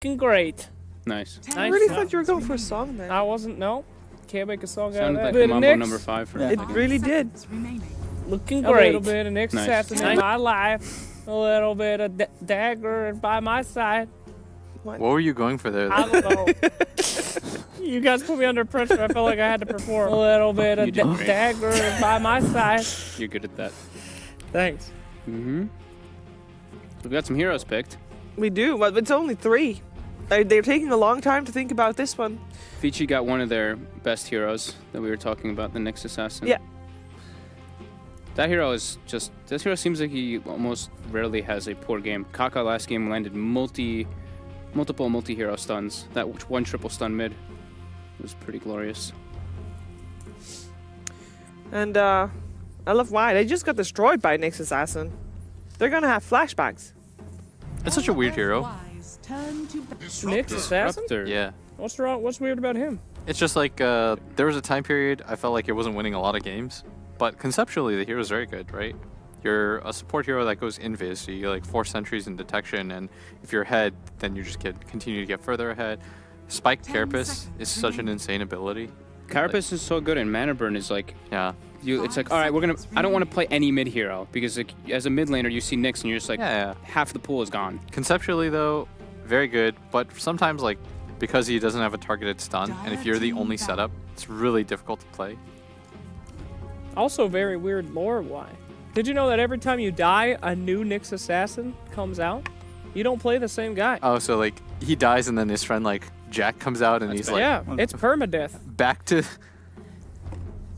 Great. Nice. Nice. I really thought you were going for a song then. I wasn't. No. Can't make a song out of Sounded that. like Mambo number 5 for a It second. really did. Looking great. A little bit of Nick Nice. Assassin in my life. A little bit of Dagger by my side. What were you going for there? I don't know. You guys put me under pressure. I felt like I had to perform. A little bit of Dagger by my side. You're good at that. Thanks. Mm-hmm. We've got some heroes picked. We do, but it's only 3. They're taking a long time to think about this one. Vici got one of their best heroes that we were talking about, the Nyx Assassin. Yeah. That hero is just... This hero seems like he almost rarely has a poor game. Kaka last game landed multiple multi-hero stuns. That one triple stun mid was pretty glorious. And I love why. They just got destroyed by Nyx Assassin. They're gonna have flashbacks. It's such a weird hero. Nyx Assassin? Disruptor. Yeah. What's wrong? What's weird about him? It's just like, there was a time period I felt like it wasn't winning a lot of games. But conceptually, the hero's very good, right? You're a support hero that goes invis, so you get like 4 sentries in detection, and if you're ahead, then you just continue to get further ahead. Spike Carapace is such an insane ability. Carapace is so good, and Mana Burn is like... Yeah. It's like, all right, I don't want to play any mid hero, because like, as a mid laner, you see Nyx, and you're just like, half the pool is gone. Conceptually, though, very good, but sometimes, like, because he doesn't have a targeted stun, and if you're the only setup, it's really difficult to play. Also very weird lore why. Did you know that every time you die, a new Nyx Assassin comes out? You don't play the same guy. Oh, so like he dies and then his friend like Jack comes out and he's like, yeah, it's permadeath. Back to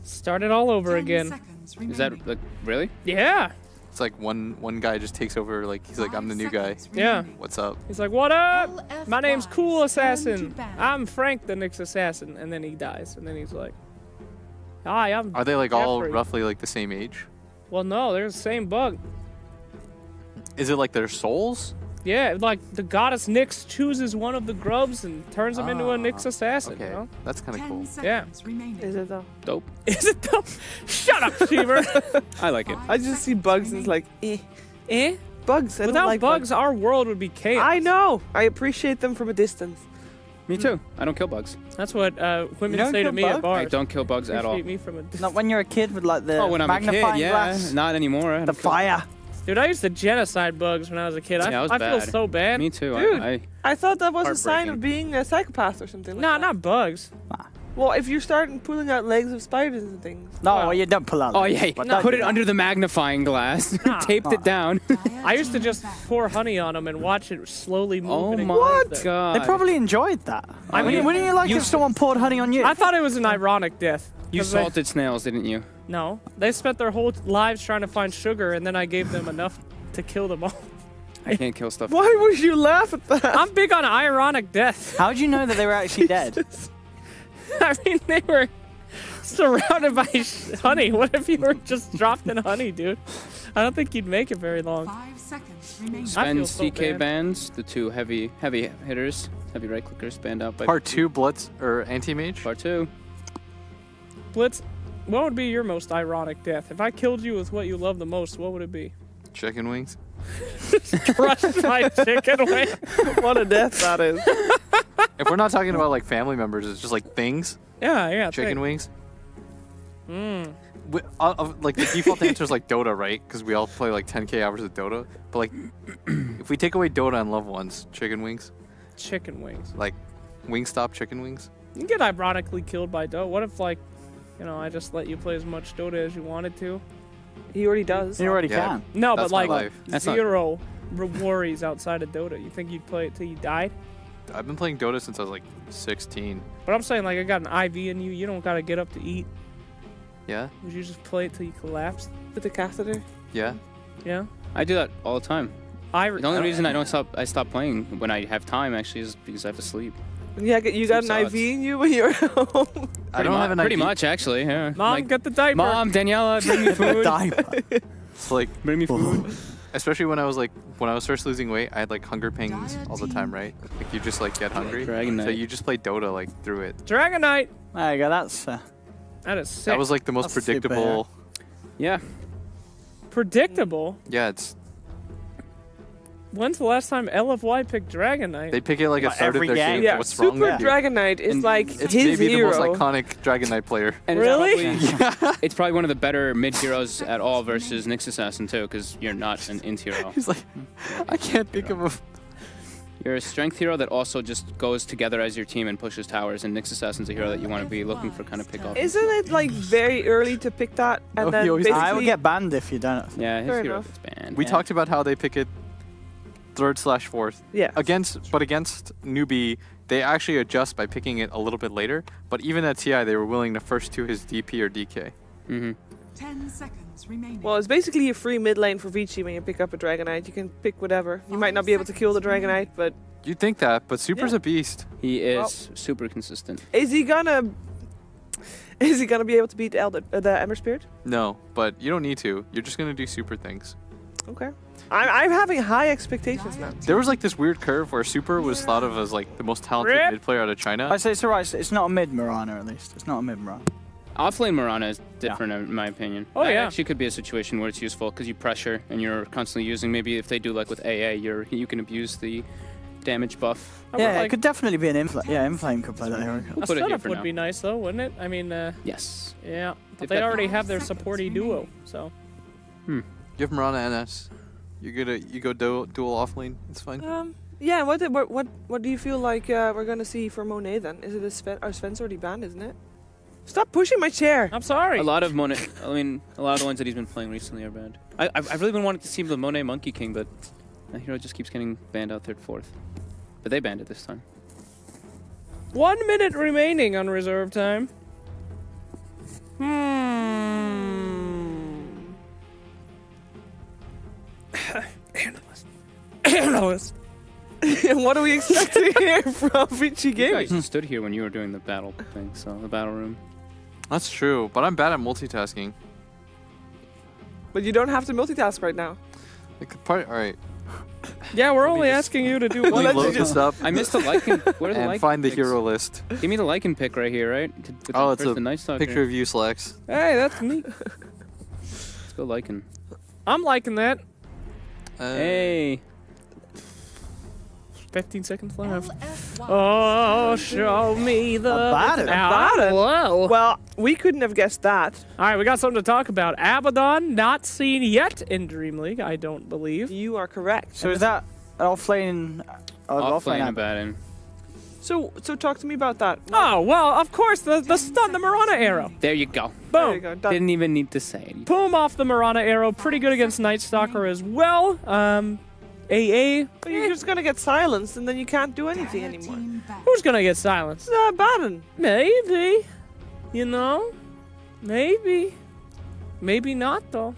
start it all over again. Is that like really? Yeah. It's like one guy just takes over, like he's like, I'm the new guy. Yeah. What's up? He's like, what up? My name's Cool Assassin. I'm Frank the Nyx Assassin. And then he dies. And then he's like, hi, I'm Are they like Jeffrey. all roughly like the same age? Well, no, they're the same bug. Is it like their souls? Yeah, like the goddess Nyx chooses one of the grubs and turns him into a Nyx Assassin. Okay, You know? that's kind of cool. Yeah. Is it though? Dope. Is it though? Shut up, Sheever. I like it. I just see bugs and it's like, Eh? bugs. I don't Without like bugs, our world would be chaos. I know. I appreciate them from a distance. Me too. I don't kill bugs. That's what women don't say to kill me at bugs? bars. I don't kill bugs at all. Appreciate me from a distance. Not when you're a kid with like the Oh, when I'm a magnifying kid, yeah. glass, Not anymore. the fire. Dude, I used to genocide bugs when I was a kid. Yeah, it was I feel bad. so bad. Me too. Dude. I thought that was a sign of Heartbreaking. being a psychopath or something. Like Nah, that. not bugs. Well, if you're starting pulling out legs of spiders and things. No, Well, you don't pull out. Oh legs, yeah, but don't put do it that. under the magnifying glass. Nah. Taped it down. I used to just pour honey on them and watch it slowly move. Oh and my explode. god. They probably enjoyed that. I mean, wouldn't you like if someone poured honey on you? I thought it was an ironic death. You 'Cause they- salted snails, didn't you? No, they spent their whole lives trying to find sugar, and then I gave them enough to kill them all. I can't kill stuff. Why would you laugh at that? I'm big on ironic death. How'd you know that they were actually dead? I mean, they were surrounded by honey. What if you were just dropped in honey, dude? I don't think you'd make it very long. 5 seconds remaining. I feel Spend so CK bad. bans, the 2 heavy hitters, heavy right clickers banned out by Part 2 Blitz or Anti-Mage? Part 2. Blitz, what would be your most ironic death? If I killed you with what you love the most, what would it be? Chicken wings? Crushed my chicken wing. What a death that is. If we're not talking about like family members, it's just like things. Yeah. Chicken wings? Mm. Like the default answer is like Dota, right? Because we all play like 10k hours of Dota. But like, if we take away Dota and loved ones, chicken wings, Chicken wings. like Wingstop chicken wings. You can get ironically killed by Dota. What if, like, you know, I just let you play as much Dota as you wanted to? He already does. You already Yeah. can. No, That's but my like life. That's not- zero worries outside of Dota. You think you'd play it till you died? I've been playing Dota since I was like 16. But I'm saying, like, I got an IV in you. You don't gotta get up to eat. Yeah? Would you just play it till you collapse? With the catheter. Yeah? Yeah. I do that all the time. The only reason I stop playing when I have time actually is because I have to sleep. Yeah, you got an Some IV in you when you're at home. I don't have an Pretty IV. much actually, yeah. Mom, Like, get the diaper. Mom, Daniela, bring me food. Diaper. It's like, Bring me food. especially when I was first losing weight, I had like hunger pangs all the time, right? Like you just like get hungry. Dragon So Knight. you just play Dota like through it. Dragonite. There you go. That's That is sick. That was like the most That's super. predictable. Yeah. predictable. Yeah, it's. Yeah, it's. Predictable. I When's the last time LFY picked Dragon Knight? They pick it like a Like third of every their game. game. Yeah, What's Super wrong with you? Dragon Knight is And like It's his maybe hero. the most iconic Dragon Knight player. And Really? It's probably, it's probably one of the better mid heroes at all versus Nyx Assassin too, because you're not an int hero. He's like, I can't think of a. You're a strength hero that also just goes together as your team and pushes towers, and Nyx Assassin's a hero that you want to be looking for kind of pick off. Isn't it like very early to pick that and Oh, then he always- basically? I would get banned if you don't. Yeah, his Fair hero enough. gets banned. We Yeah. talked about how they pick it third/fourth. Yeah. Against newbie, they actually adjust by picking it a little bit later. But even at TI, they were willing to first to his DP or DK. Mm-hmm. 10 seconds remaining. Well, it's basically a free mid lane for Vici when you pick up a Dragon Knight. You can pick whatever. You might not be able to kill the Dragon Knight, but You'd think that, but Super's Yeah. a beast. He is Well- super consistent. is he gonna be able to beat the Ember Spirit? No, but you don't need to. You're just gonna do super things. Okay. I'm having high expectations now. There was like this weird curve where Super was thought of as like the most talented Rip. mid player out of China. I say it's alright. It's not a mid Mirana at least. It's not a mid Mirana. Offlane Mirana is different in my opinion. Oh, That yeah. actually could be a situation where it's useful because you pressure and you're constantly using. Maybe if they do like with AA, you can abuse the damage buff. I would Yeah, it like- could definitely be an Inflame. Yeah, Inflame could play that hero. We'll a put it here setup for would now. be nice though, wouldn't it? I mean, Yes. yeah, but If they that- already have their supporty duo, so. Give Mirana NS. You go dual off lane. It's fine. Yeah. What do you feel like we're gonna see for Monet then? Is it a Sven? Our Sven's already banned, isn't it? Stop pushing my chair. I'm sorry. A lot of Monet. I mean, a lot of the ones that he's been playing recently are banned. I've really been wanting to see the Monet Monkey King, but that hero just keeps getting banned out third, fourth. But they banned it this time. 1 minute remaining on reserve time. Analyst. Analyst. What do we expect to hear from Vici You Gaming? guys stood here when you were doing the battle thing, so the battle room. That's true, but I'm bad at multitasking. But you don't have to multitask right now. All right. Yeah, we're Let me only just- asking you to do Well, one. let's Load just- this up I missed the Lycan. Where are the and Lycan find the picks? hero list. Give me the Lycan pick right here, right? With Oh, the it's first a the Night Stalker. Picture of you, Slacks. Hey, that's me. Let's go Lycan. I'm liking that. Hey. 15 seconds left. LFY. Oh, show me the Abaddon. Abaddon. Whoa. Well, we couldn't have guessed that. All right, we got something to talk about. Abaddon, not seen yet in DreamLeague, I don't believe. You are correct. So is that offlane? Offlane Abaddon. Abaddon. So talk to me about that. Oh, well, of course, the stun, the Mirana arrow. There you go. There you Boom. go. Done. Didn't even need to say it. Boom off the Mirana arrow. Pretty good against Night Stalker as well. AA. But you're just gonna get silenced, and then you can't do anything anymore. Team back. Who's gonna get silenced? It's Baron. Maybe. You know? Maybe. Maybe not, though.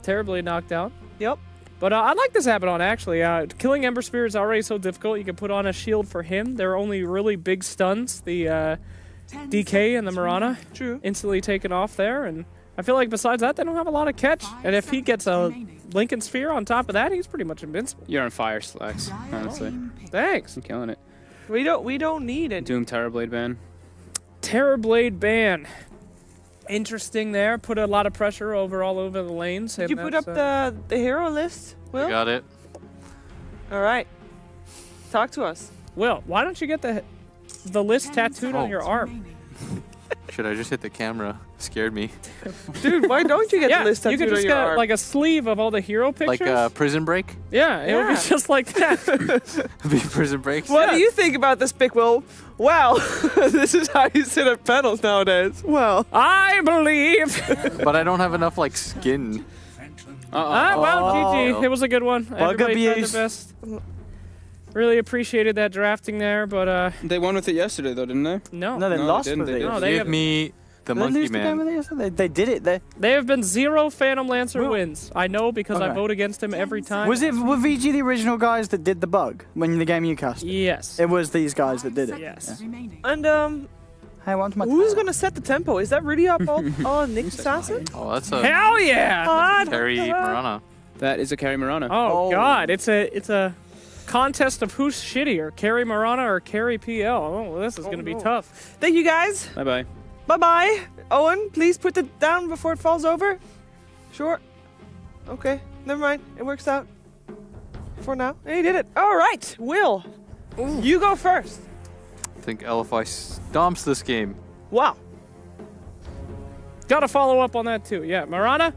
Terribly knocked out. Yep. But I like this Abaddon, actually. Killing Ember Spirit is already so difficult. You can put on a shield for him. There are only really big stuns. The 10 DK and the seconds Mirana remaining. True. instantly taken off there. And I feel like besides that, they don't have a lot of catch. 5 And if he gets seconds a remaining. Lincoln Sphere on top of that, he's pretty much invincible. You're on fire, Slacks. Honestly. Team pick. Thanks. I'm killing it. We don't need it. Doom Terrorblade ban. Terrorblade ban. Interesting there. Put a lot of pressure all over the lanes. Did and you put that's, up the hero list, I Will? got it. All right. Talk to us. Will, why don't you get the list 10 tattooed on your seconds arm? remaining. Should I just hit the camera? Scared me. Dude, why don't you get Yeah, the list you tattooed could on just your get arm? like a sleeve of all the hero pictures. Like Prison Break? yeah, it would be Yeah. just like that. Be Prison Break? What do you think about this pick, Will? Well, this is how you sit at panels nowadays. Well, I believe. But I don't have enough like skin. Well, GG. It was a good one. Everybody tried abuse. their best. Really appreciated that drafting there, but They won with it yesterday, though, didn't they? no. No, they No, they lost didn't, with they it. didn't. No, they Give have, me the Did they Monkey lose the game Man. with it yesterday? They did it. they have been 0 Phantom Lancer Well, wins. I know because I okay. vote against him every time. Were VG the original guys that did the bug when the game you cast? Yes. It was these guys that did it. Yes. Seconds remaining. and Hey, what's my who's gonna set the tempo? Is that really up on Nick Assassin? Oh, that's a Hell yeah! Carry Mirana. That is a carry Mirana. Oh, Oh. God, it's a contest of who's shittier, Carry Mirana or Carry PL. Oh, this is gonna be no. tough. Thank you guys. Bye bye. Bye bye. Owen, please put it down before it falls over. Sure. Okay. Never mind. It works out. for now. And he did it. All right, Will, you go first. I think LFI stomps this game. Wow. Gotta follow up on that too. Yeah, Mirana,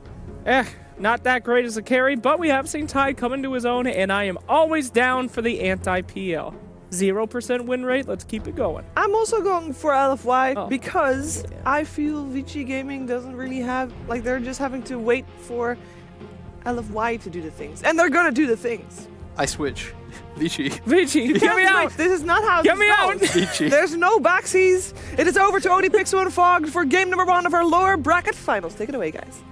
not that great as a carry, but we have seen Tide come into his own, and I am always down for the anti-PL. 0% win rate, let's keep it going. I'm also going for LFY because I feel Vici Gaming doesn't really have, like, they're just having to wait for LFY to do the things. And they're gonna do the things. I switch. Vici. Vici, get me out! This is not how Get me out! Vici. There's no backsies. It is over to OD Pixel and Fog for game number 1 of our lower bracket finals. Take it away, guys.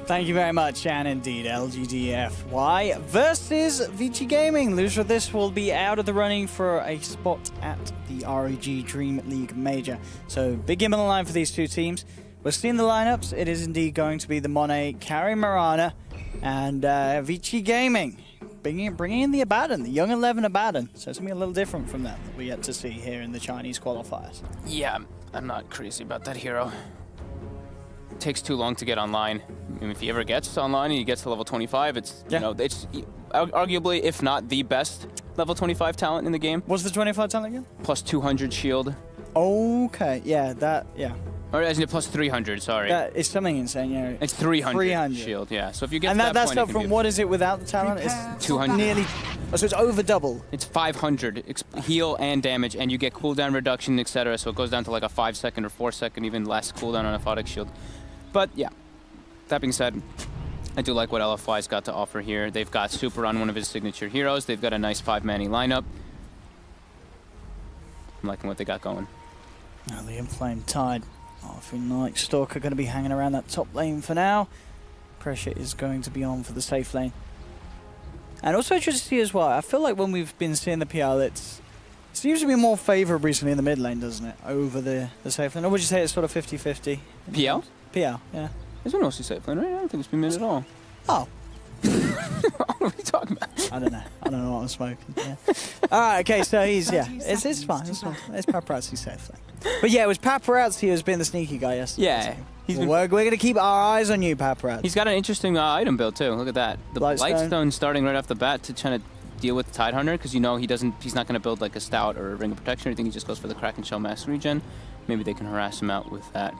Thank you very much, and indeed, LGDFY versus Vici Gaming. Loser of this will be out of the running for a spot at the REG Dream League Major. So, big game on the line for these two teams. We're seeing the lineups. It is indeed going to be the Monet, Carry Mirana, and Vici Gaming. Bringing in the Abaddon, the young 11 Abaddon. So it's going to be a little different from that we yet to see here in the Chinese qualifiers. Yeah, I'm not crazy about that hero. It takes too long to get online. I mean, if he ever gets online and he gets to level 25, it's, you know, it's arguably, if not the best level 25 talent in the game. What's the 25 talent again? Plus 200 shield. Okay, yeah, Or isn't it plus 300, sorry. That is something insane, yeah. It's 300 shield, yeah. So if you get and to that that's point, not from what is it without the talent? It's 200. Nearly, so it's over double. It's 500 heal and damage, and you get cooldown reduction, etc. So it goes down to like a 5-second or 4-second, even less cooldown on Aphotic Shield. But yeah, that being said, I do like what LFY's got to offer here. They've got Super on one of his signature heroes. They've got a nice 5-manny lineup. I'm liking what they got going. Now the Inflamed Tide. I feel like Stalker going to be hanging around that top lane for now. Pressure is going to be on for the safe lane. And also just to see as well, I feel like when we've been seeing the PL, it seems to be more favourable recently in the mid lane, doesn't it? Over the safe lane. Or would you say it's sort of 50-50? PL? PL, yeah. There's no safe lane, right? I don't think it's been mid at all. Oh. What are you talking about? I don't know. I don't know what I'm smoking. Yeah. Alright, okay, so he's, yeah. It's fine. It's fine. It's Paparazzi's safe lane. But yeah, it was Paparazzi who's been the sneaky guy yesterday. Yeah. We're going to keep our eyes on you, Paparazzi. He's got an interesting item build too. Look at that. The Blightstone starting right off the bat to try to deal with the Tidehunter, because you know he's not going to build like a Stout or a Ring of Protection or anything. He just goes for the Kraken Shell Mass regen. Maybe they can harass him out with that.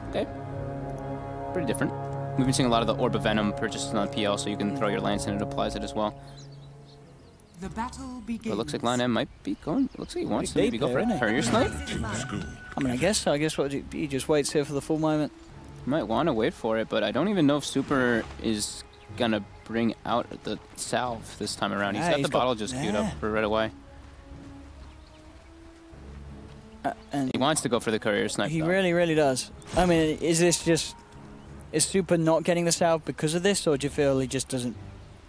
Okay. Pretty different. We've been seeing a lot of the Orb of Venom purchases on PL, so you can throw your lance and it applies it as well. The battle begins. But it looks like Lion M might be going. Looks like he wants to maybe go for a Courier Snipe. I mean, I guess so. I guess what he just waits here for the full moment. Might want to wait for it, but I don't even know if Super is gonna bring out the salve this time around. He's got the bottle just queued up for right away. And he wants to go for the Courier Snipe. He really, really does. I mean, is Super not getting the salve because of this, or do you feel he just doesn't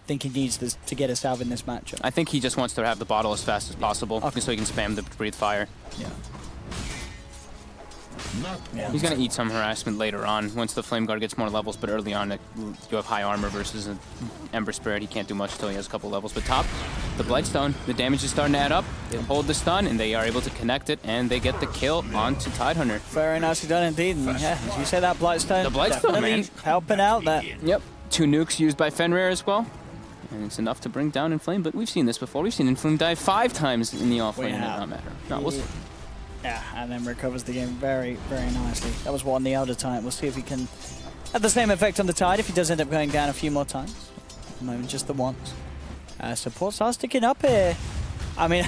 think he needs this to get a salve in this matchup? I think he just wants to have the bottle as fast as possible, so he can spam the Breathe Fire. Yeah. He's going to eat some harassment later on once the Flame Guard gets more levels, but early on you have high armor versus an Ember Spirit. He can't do much until he has a couple levels. But top, the Blightstone, the damage is starting to add up. They hold the stun, and they are able to connect it, and they get the kill onto Tidehunter. Very nicely done indeed. And yeah, as you say, that Blightstone, the Blightstone, man, helping out that. Yep. 2 nukes used by Fenrir as well. And it's enough to bring down Inflame, but we've seen this before. We've seen Inflame die 5 times in the offlane, and it not matter. No, we'll see. Yeah, and then recovers the game very, very nicely. That was one the elder time. We'll see if he can have the same effect on the Tide if he does end up going down a few more times. At the moment, just the once. Support starts sticking up here. I mean,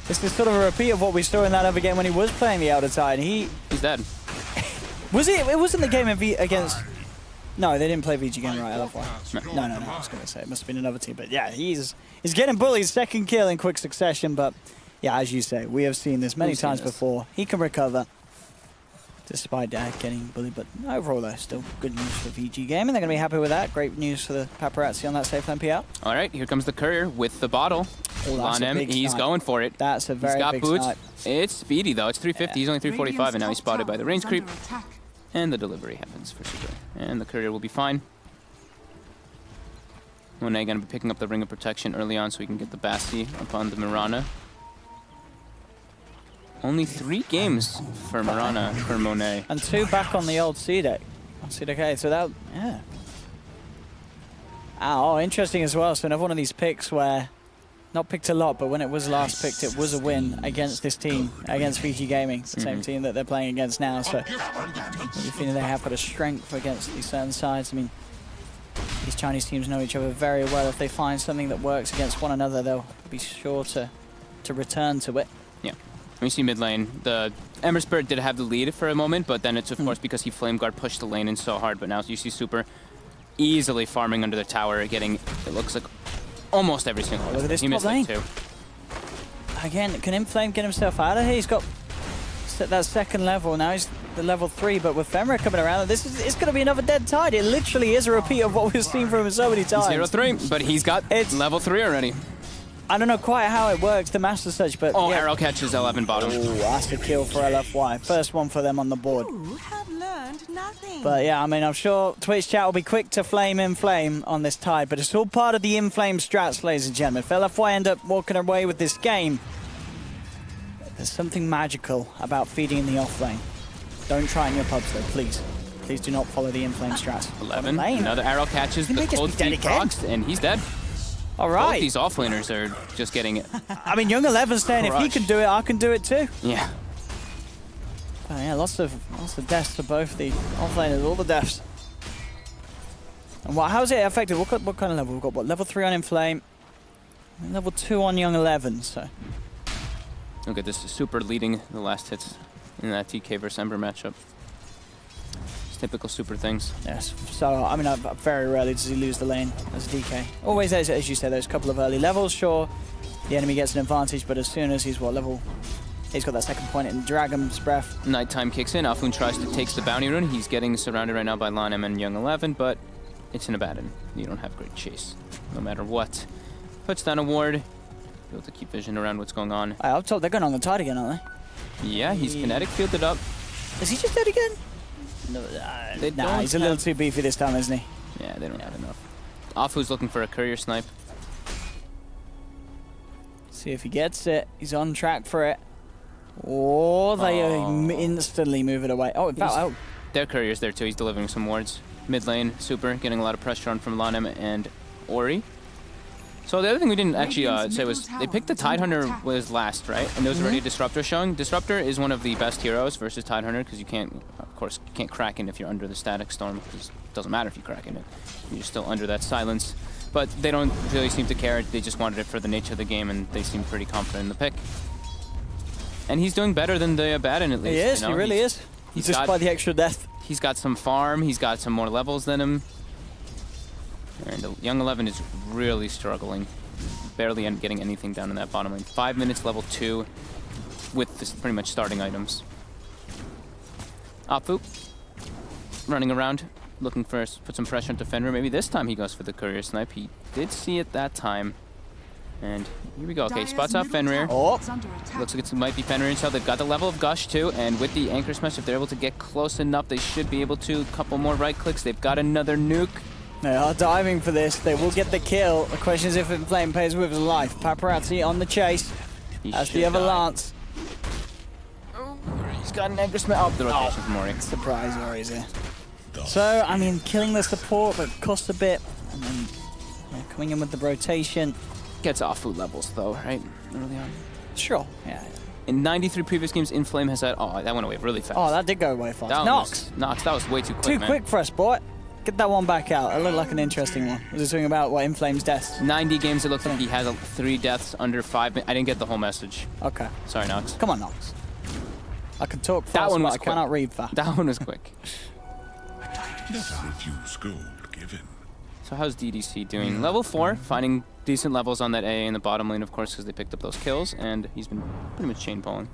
this is sort of a repeat of what we saw in that other game when he was playing the elder Tide. He's dead. Was it? It wasn't the game against. No, they didn't play VG game right, LFY. No. I was going to say it must have been another team, but yeah, he's getting bullied. Second kill in quick succession, but. Yeah, as you say, we have seen this many times before. He can recover, despite getting bullied. But overall, though, still good news for VG Gaming. They're going to be happy with that. Great news for the Paparazzi on that safe lane PL. All right, here comes the Courier with the bottle. On him, he's going for it. That's a very big boots. Snipe. It's speedy, though. It's 350. He's only 345, and now he's spotted by the range creep. And the delivery happens for Super. And the Courier will be fine. Monet going to be picking up the Ring of Protection early on so he can get the Basti upon the Mirana. Only 3 games for Mirana, for Monet. And 2 back on the old C deck. On C deck A, so that, yeah. Oh, interesting as well. So another one of these picks where, not picked a lot, but when it was last picked, it was a win against this team, against Vici Gaming, the same team that they're playing against now. So you think they have got a strength against these certain sides. I mean, these Chinese teams know each other very well. If they find something that works against one another, they'll be sure to return to it. Yeah. We see mid lane. The Ember Spirit did have the lead for a moment, but then it's of course because he Flame Guard pushed the lane in so hard. But now you see Super easily farming under the tower, getting, it looks like, almost every single one. Look at this he missed lane. like 2. Again, can Inflame get himself out of here? He's got that second level. Now he's the level 3, but with Fenrir coming around, it's going to be another dead tide. It literally is a repeat of what we've seen from him so many times. 0-3, but he's got level 3 already. I don't know quite how it works, the Master Surge, but... Oh, yeah. arrow catches 11 bottom. Ooh, that's a kill for LFY. First one for them on the board. Have learned nothing. But yeah, I mean, I'm sure Twitch chat will be quick to flame Inflame on this tide, but it's all part of the Inflame strats, ladies and gentlemen. If LFY end up walking away with this game, there's something magical about feeding the off lane. Don't try in your pubs though, please. Please do not follow the Inflame strats. 11, another arrow catches, the cold feet procs, and he's dead. All right. Both these offlaners are just getting it. I mean, Young 11's saying if he can do it, I can do it too. Yeah. Oh, yeah, lots of deaths for both the offlaners, all the deaths. And how's it affected? What kind of level? We've got what, level 3 on Inflame, and level 2 on Young 11. So look at this, Super leading the last hits in that TK versus Ember matchup. It's typical Super things. Yes. So I mean, very rarely does he lose the lane as a DK. Always, as you said, there's a couple of early levels. Sure, the enemy gets an advantage, but as soon as he's what level? He's got that second point in Dragon's Breath. Nighttime kicks in. Afun tries to take the bounty rune. He's getting surrounded right now by Lanem and Young 11, but it's an Abaddon. You don't have great chase, no matter what. Puts down a ward. Be able to keep vision around what's going on. I'm told they're going on the tide again, aren't they? Yeah, he's kinetic fielded up. Is he just dead again? No, nah, he's a little too beefy this time, isn't he? Yeah, they don't have enough. Afu's looking for a courier snipe. See if he gets it. He's on track for it. Oh, they instantly move it away. Oh, in fact, their courier's there too. He's delivering some wards. Mid lane, Super, getting a lot of pressure on from Lanem and Ori. So the other thing we didn't actually say was they picked the Tidehunter was last, right? And there was already a Disruptor showing. Disruptor is one of the best heroes versus Tidehunter because you can't, of course, can't crack in if you're under the Static Storm because it doesn't matter if you crack in it. You're still under that silence. But they don't really seem to care. They just wanted it for the nature of the game and they seem pretty confident in the pick. And he's doing better than the Abaddon at least. He is, you know? He really is. He's just by the extra death. He's got some farm, he's got some more levels than him. And the Young 11 is really struggling. Barely getting anything down in that bottom lane. 5 minutes, level 2, with this pretty much starting items. Apu, running around, looking for put some pressure on Fenrir. Maybe this time he goes for the courier snipe. He did see it that time. And here we go. Okay, spots out Fenrir. Oh. Looks like it might be Fenrir himself. They've got the level of Gush too, and with the Anchor Smash, if they're able to get close enough, they should be able to. A couple more right clicks. They've got another nuke. They are diving for this. They will get the kill. The question is if Inflame pays with his life. Paparazzi on the chase. As the other Lance. Oh, he's got an Anchor Smash. Oh, the rotation from Ori. Surprise Ori's here. So, I mean, killing the support, but costs a bit. And then coming in with the rotation. Gets off food levels though, right? Early on. Sure, yeah. In 93 previous games, Inflame has had... Oh, that went away really fast. Oh, that did go away fast. Nox, that was way too quick, Too quick for us, boy. Get that one back out. It looked like an interesting one. Was it talking about what Inflame's deaths? 90 games, it looks like he has 3 deaths under 5 minutes. I didn't get the whole message. Okay. Sorry, Nox. Come on, Nox. I can talk fast, that one was but I cannot read fast. That one was quick. Never refuse gold given. So how's DDC doing? Level 4, finding decent levels on that A in the bottom lane, of course, because they picked up those kills, and he's been pretty much chain pulling.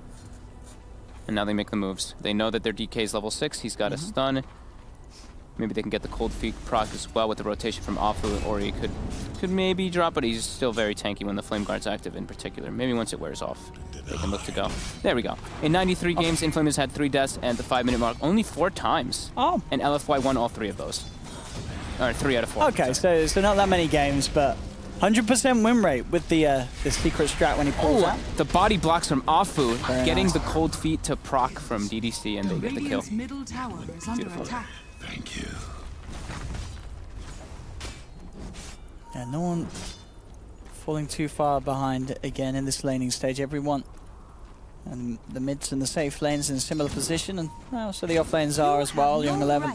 And now they make the moves. They know that their DK is level 6. He's got a stun. Maybe they can get the cold feet proc as well with the rotation from Afu, or he could maybe drop, but he's still very tanky when the Flame Guard's active in particular. Maybe once it wears off, they can look to go. There we go. In 93 games, Inflame has had 3 deaths and the 5-minute mark only 4 times. Oh. And LFY won all 3 of those. Or 3 out of 4. Okay, so not that many games, but 100% win rate with the secret strat when he pulls out. The body blocks from Afu, getting nice. the cold feet to proc from DDC, and they get the kill. Middle tower is under attack. Thank you. Yeah, no one falling too far behind again in this laning stage. Everyone and the mids and the safe lanes in a similar position, and well, so the off lanes are as well. Young 11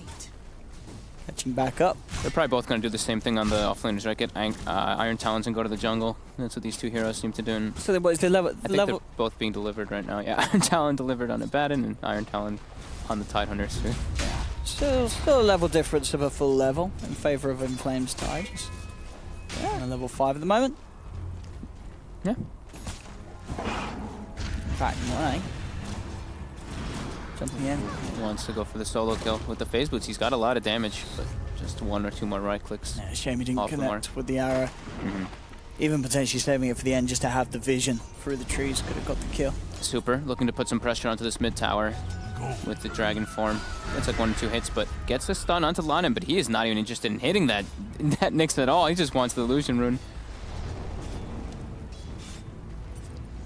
catching back up. They're probably both going to do the same thing on the off laners, right? Get Iron Talons and go to the jungle. That's what these two heroes seem to do. And so what is the level? I think they're both being delivered right now. Yeah, Iron Talon delivered on Abaddon and Iron Talon on the Tidehunters too. Yeah. Still a level difference of a full level in favor of Inflame's Tide. Yeah, on level 5 at the moment. Yeah. In fact, Monet jumping in. Wants to go for the solo kill with the phase boots. He's got a lot of damage, but just 1 or 2 more right clicks. Yeah, shame he didn't connect with the arrow. Even potentially saving it for the end just to have the vision through the trees. Could have got the kill. Super, looking to put some pressure onto this mid tower with the dragon form. Gets like 1 or 2 hits, but gets a stun onto Lanem, but he is not even interested in hitting that Nyx at all. He just wants the illusion rune.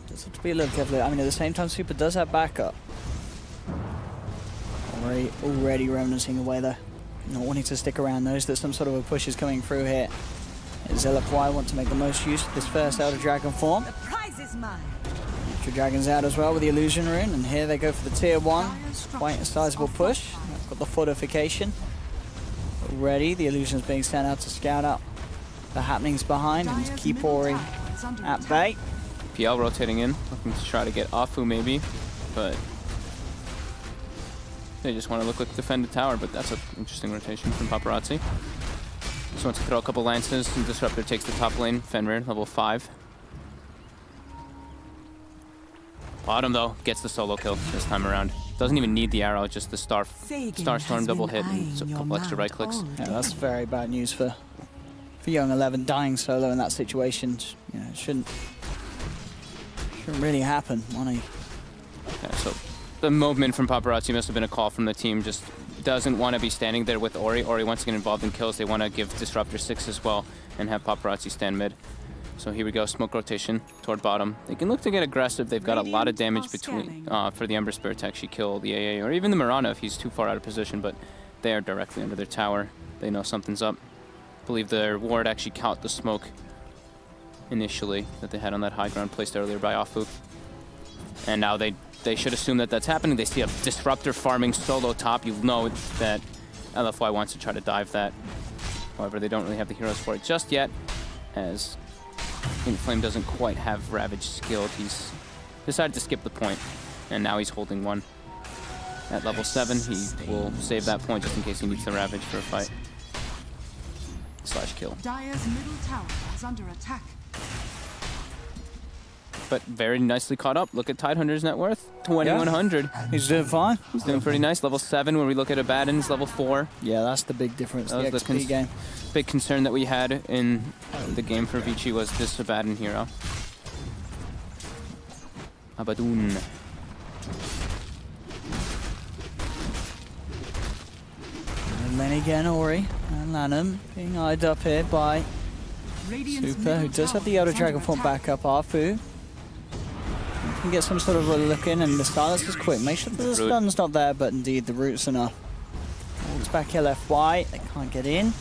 Just have to be a little careful. I mean, at the same time, Super does have backup. Already revenancing away though. Not wanting to stick around, knows that some sort of a push is coming through here. LFY want to make the most use of this first Elder Dragon form. The prize is mine. Extra Dragon's out as well with the illusion rune, and here they go for the tier 1. Quite a sizable push. Got the fortification. Already the illusion's being sent out to scout out the happenings behind and to keep Ori at bay. PL rotating in, looking to try to get Afu maybe, but they just want to look like defend the tower, but that's an interesting rotation from Paparazzi. Just wants to throw a couple lances, and Disruptor takes the top lane. Fenrir, level 5. Bottom though, gets the solo kill this time around. Doesn't even need the arrow, just the Starstorm double hit and a couple extra right clicks. Yeah, that's very bad news for Young 11 dying solo in that situation. You know, it shouldn't really happen. Yeah, so the movement from Paparazzi must have been a call from the team. Just doesn't want to be standing there with Ori. Ori wants to get involved in kills. They want to give Disruptor 6 as well and have Paparazzi stand mid. So here we go, smoke rotation toward bottom. They can look to get aggressive. They've got a lot of damage between for the Ember Spirit to actually kill the AA or even the Mirana if he's too far out of position, but they are directly under their tower. They know something's up. I believe their ward actually caught the smoke initially that they had on that high ground placed earlier by Afu. And now they should assume that that's happening. They see a Disruptor farming solo top. You know that LFY wants to try to dive that. However, they don't really have the heroes for it just yet, as Inflame doesn't quite have Ravage skilled. He's decided to skip the point, and now he's holding 1. At level 7, he will save that point just in case he needs the Ravage for a fight. / kill. Dire's middle tower is under attack. But very nicely caught up. Look at Tidehunter's net worth, 2,100. Yeah. He's doing fine. He's doing pretty nice. Level 7 when we look at Abaddon's level 4. Yeah, that's the big difference. That the was XP game. Big concern that we had in the game for Vici was this Abaddon hero. Abaddon. And then again, Ori and Lanem being eyed up here by Super, who does have the Elder Dragon form back up. Afu can get some sort of a look in, and the silence is quick. Make sure that the stun's not there, but indeed the root's enough. Walks back LFY, they can't get in.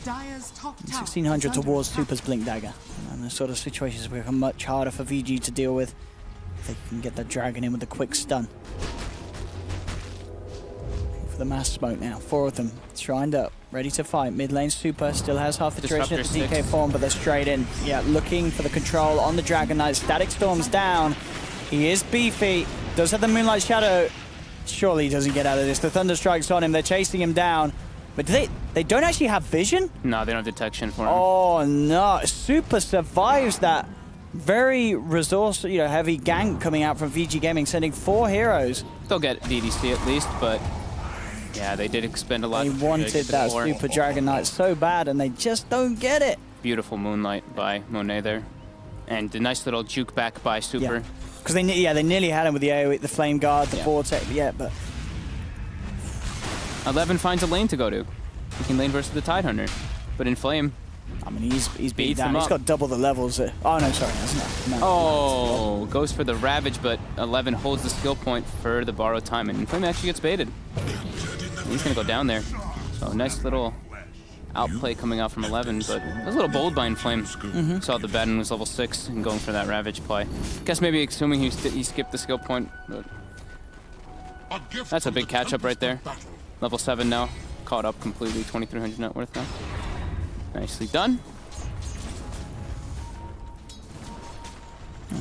1600 towards Super's Blink Dagger. And the sort of situations become much harder for VG to deal with if they can get the dragon in with a quick stun. For the mass smoke now, 4 of them shrined up, ready to fight. Mid lane Super still has half the duration of the DK form, but they're straight in. Yeah, looking for the control on the Dragon Knight. Static Storm's down. He is beefy, does have the Moonlight Shadow. Surely he doesn't get out of this. The Thunder Strike's on him, they're chasing him down. But do they don't actually have vision? No, they don't have detection for him. Oh no, Super survives that very resource, heavy gank coming out from VG Gaming, sending 4 heroes. They'll get DDC at least, but yeah, they did expend a lot. They wanted that Super Dragon Knight so bad, and they just don't get it. Beautiful Moonlight by Monet there. And the nice little juke back by Super. Because they nearly had him with the AoE, the Flame Guard, the Vortex, but 11 finds a lane to go to. He can lane versus the Tidehunter. But in Flame, I mean, he's beat down. He's got double the levels. Oh, no, sorry. No. Oh, goes for the Ravage, but 11 holds the skill point for the borrowed time. And Flame actually gets baited. He's going to go down there. So nice little outplay coming out from 11, but it was a little bold by Inflame. Saw the Baden was level 6 and going for that Ravage play. Guess maybe assuming he skipped the skill point, but that's a big catch-up right there. Level 7 now, caught up completely, 2,300 net worth now. Nicely done.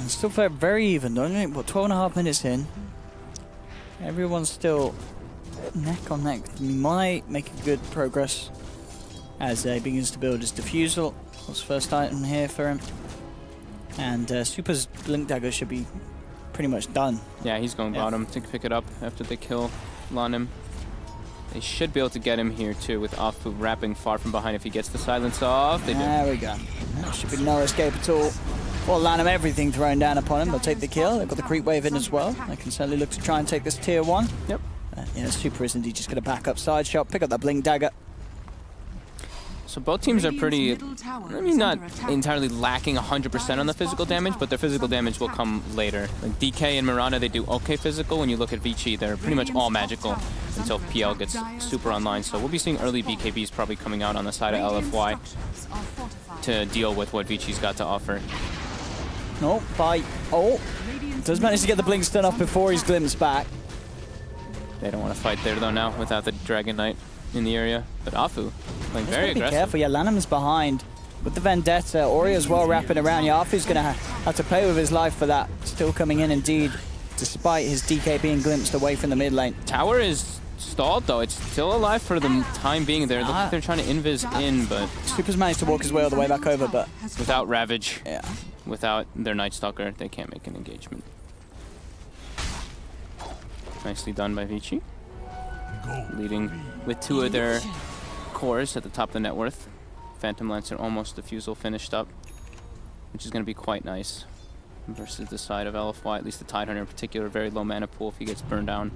Still very even, don't you? But 12.5 minutes in. Everyone's still neck on neck. Monet making good progress as he begins to build his diffusal. What's first item here for him? And Super's Blink Dagger should be pretty much done. Yeah, he's going bottom to pick it up after they kill Lanim. They should be able to get him here too with Afu wrapping far from behind if he gets the silence off. They do. There we go. There should be no escape at all. For Lanim, everything thrown down upon him. They'll take the kill. They've got the creep wave in as well. They can certainly look to try and take this tier 1. Yep. Super is indeed just going to back up side shot, pick up that Blink Dagger. So both teams are pretty, not entirely lacking 100% on the physical damage, but their physical damage will come later. Like DK and Mirana, they do okay physical. When you look at Vici, they're pretty much all magical until PL gets super online. So we'll be seeing early BKBs probably coming out on the side of LFY to deal with what Vici's got to offer. No, bye. Oh, does manage to get the Blink stun off before he's glimpsed back. They don't want to fight there though now without the Dragon Knight in the area. But Afu, like very aggressive. Be careful, yeah, Lanham's behind. With the Vendetta, Ori as well wrapping around. Yeah, Afu's going to have to play with his life for that. Still coming in indeed, despite his DK being glimpsed away from the mid lane. Tower is stalled though. It's still alive for the time being. They're looking like they're trying to invis in, but Super's managed to walk his way all the way back over, but without Ravage, yeah, without their Night Stalker, they can't make an engagement. Nicely done by Vici. Leading with 2 of their cores at the top of the net worth. Phantom Lancer almost diffusal finished up, which is going to be quite nice versus the side of LFY, at least the Tidehunter in particular. Very low mana pool if he gets burned down.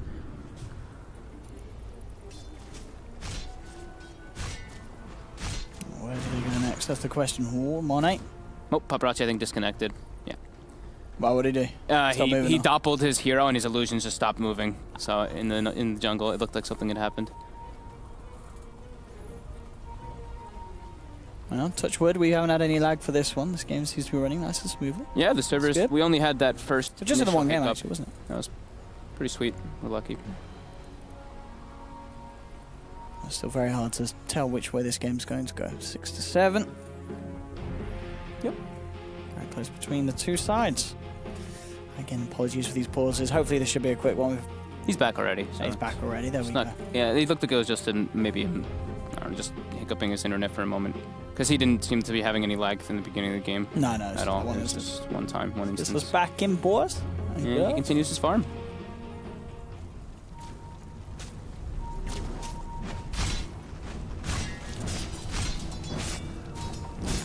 Where do they go next? That's the question. Oh, Monet. Oh, Paparazzi I think disconnected. Yeah. Why would he do? He doppeled his hero and his illusions just stopped moving. So in the jungle, it looked like something had happened. Well, touch wood, we haven't had any lag for this one. This game seems to be running nice and smoothly. Yeah, the servers, we only had that first. So just in the one game, actually, wasn't it? That was pretty sweet. We're lucky. It's still very hard to tell which way this game's going to go. 6 to 7. Yep. Very close between the two sides. Again, apologies for these pauses. Hopefully this should be a quick one. He's back already. So he's back already. There we go. Yeah, he looked like it was just maybe I don't know, just hiccuping his internet for a moment. Because he didn't seem to be having any lag from the beginning of the game. No, at all. It was just one time, one instance. This was back in boys. Yeah, he continues his farm.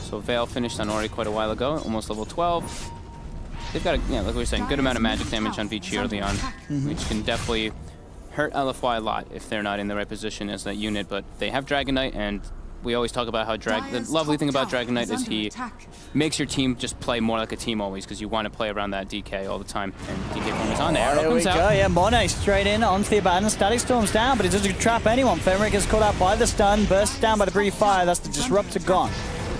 So Veil finished on Ori quite a while ago, almost level 12. They've got, like we were saying, good amount of magic damage on Vici early on, which can definitely hurt LFY a lot if they're not in the right position as that unit. But they have Dragon Knight, and we always talk about how the lovely thing about Dragon Knight is he makes your team just play more like a team always, because you want to play around that DK all the time. And DK form is on there. There we go. Yeah, Monet straight in onto the abandoned. Static Storm's down, but it doesn't trap anyone. Fenric is caught out by the stun, bursts down by the brief fire. That's the Disruptor gone.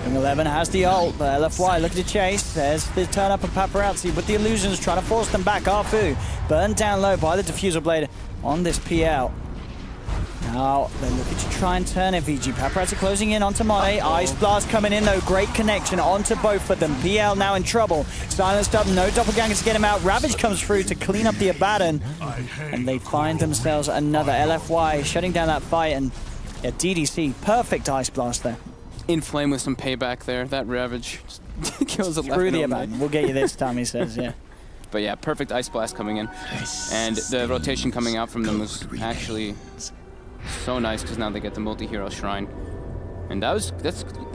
Young 11 has the ult, but LFY looking to chase. There's the turn up of Paparazzi with the illusions, trying to force them back. Afu burned down low by the Diffusal Blade on this PL. Now they're looking to try and turn it. VG Paparazzi closing in onto Monet. Ice Blast coming in though, great connection onto both of them. PL now in trouble. Silenced up, no doppelganger to get him out. Ravage comes through to clean up the Abaddon. And they find themselves another. LFY shutting down that fight, and yeah, DDC, perfect Ice Blast there. Inflame with some payback there. That Ravage kills it through the Abaddon. We'll get you this time, he says, yeah. But yeah, perfect Ice Blast coming in. And the rotation coming out from them was actually so nice, because now they get the multi-hero shrine. And that's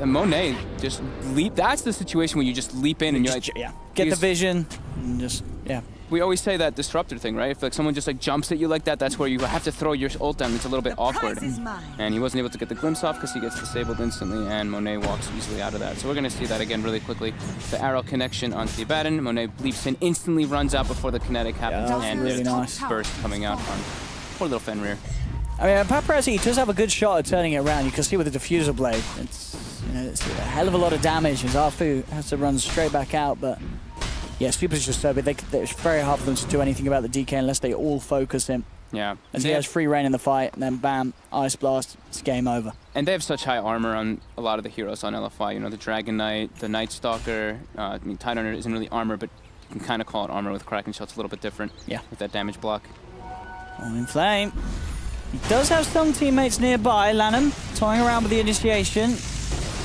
Monet just leap. That's the situation where you just leap in and you're like, get the vision and just, We always say that disruptor thing, right? If like someone just like jumps at you like that, that's where you have to throw your ult down. It's a little bit awkward. And he wasn't able to get the glimpse off because he gets disabled instantly, and Monet walks easily out of that. So we're going to see that again really quickly. The arrow connection onto the Abaddon. Monet leaps in, instantly runs out before the kinetic happens, and really nice burst coming out on poor little Fenrir. I mean, Paparazzi does have a good shot at turning it around. You can see with the diffuser blade, it's, you know, it's a hell of a lot of damage as Arfu has to run straight back out. But yeah, Super's just so big. It's very hard for them to do anything about the DK unless they all focus him. Yeah. As he has free reign in the fight, and then bam, Ice Blast, it's game over. And they have such high armor on a lot of the heroes on LFI. You know, the Dragon Knight, the Night Stalker. I mean, Tidehunter isn't really armor, but you can kind of call it armor with Kraken Shell. It's a little bit different. Yeah. With that damage block. In Flame. He does have some teammates nearby. Lanham toying around with the initiation.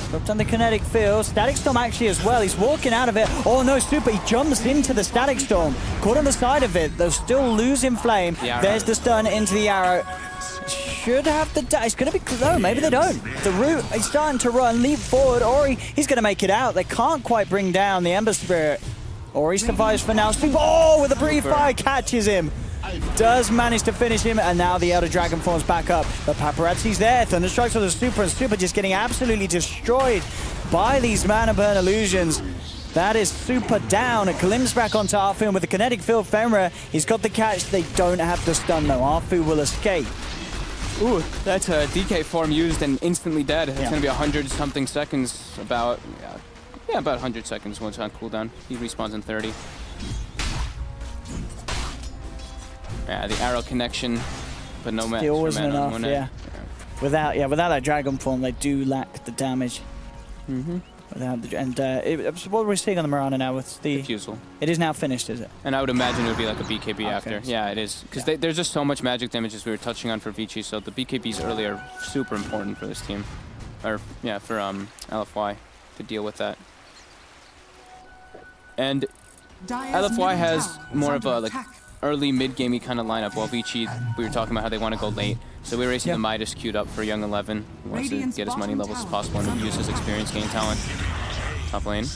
Dropped on the kinetic field. Static Storm actually as well. He's walking out of it. Oh no, Super. He jumps into the Static Storm. Caught on the side of it. They'll still lose in Flame. There's the stun into the arrow. Should have the dash. It's going to be no, maybe they don't. The root is starting to run. Leap forward. Ori, he's going to make it out. They can't quite bring down the Ember Spirit. Ori survives for now. Oh, with a brief fire catches him. Does manage to finish him, and now the Elder Dragon forms back up. But Paparazzi's there. Thunderstrikes on the Super, and Super just getting absolutely destroyed by these Mana Burn illusions. That is Super down. A glimpse back onto Arfu, and with the kinetic field Femra, he's got the catch. They don't have the stun though. Arfu will escape. Ooh, that's a DK form used and instantly dead. It's going to be 100-something seconds, about 100 seconds once on cooldown. He respawns in 30. Yeah, the arrow connection, but no match. Still wasn't enough, yeah. Without that dragon form, they do lack the damage. Without the, what we're seeing on the Mirana now with the Diffusal. It is now finished, is it? And I would imagine it would be like a BKB after. Finished. Yeah, it is, because there's just so much magic damage as we were touching on for Vici. So the BKBs early are super important for this team, or yeah, for LFY to deal with that. And LFY has more of a early mid-gamey kind of lineup, while Vici, we were talking about how they want to go late. So we're racing the Midas queued up for Young 11, who wants to get as many levels as possible and use his experience, gain talent. Top lane.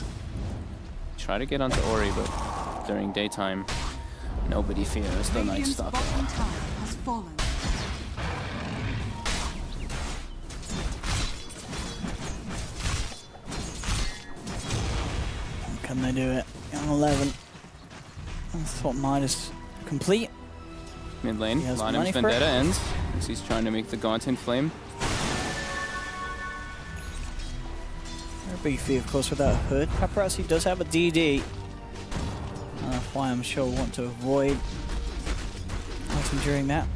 Try to get onto Ori, but during daytime, nobody fears the Night Stalker. Can they do it? Young 11. I thought Midas complete. Mid lane, Lanham's Vendetta ends as he's trying to make the Gaunt in Flame. They're beefy, of course, without a hood. Paparazzi does have a DD. That's why I'm sure we'll want to avoid fighting during that.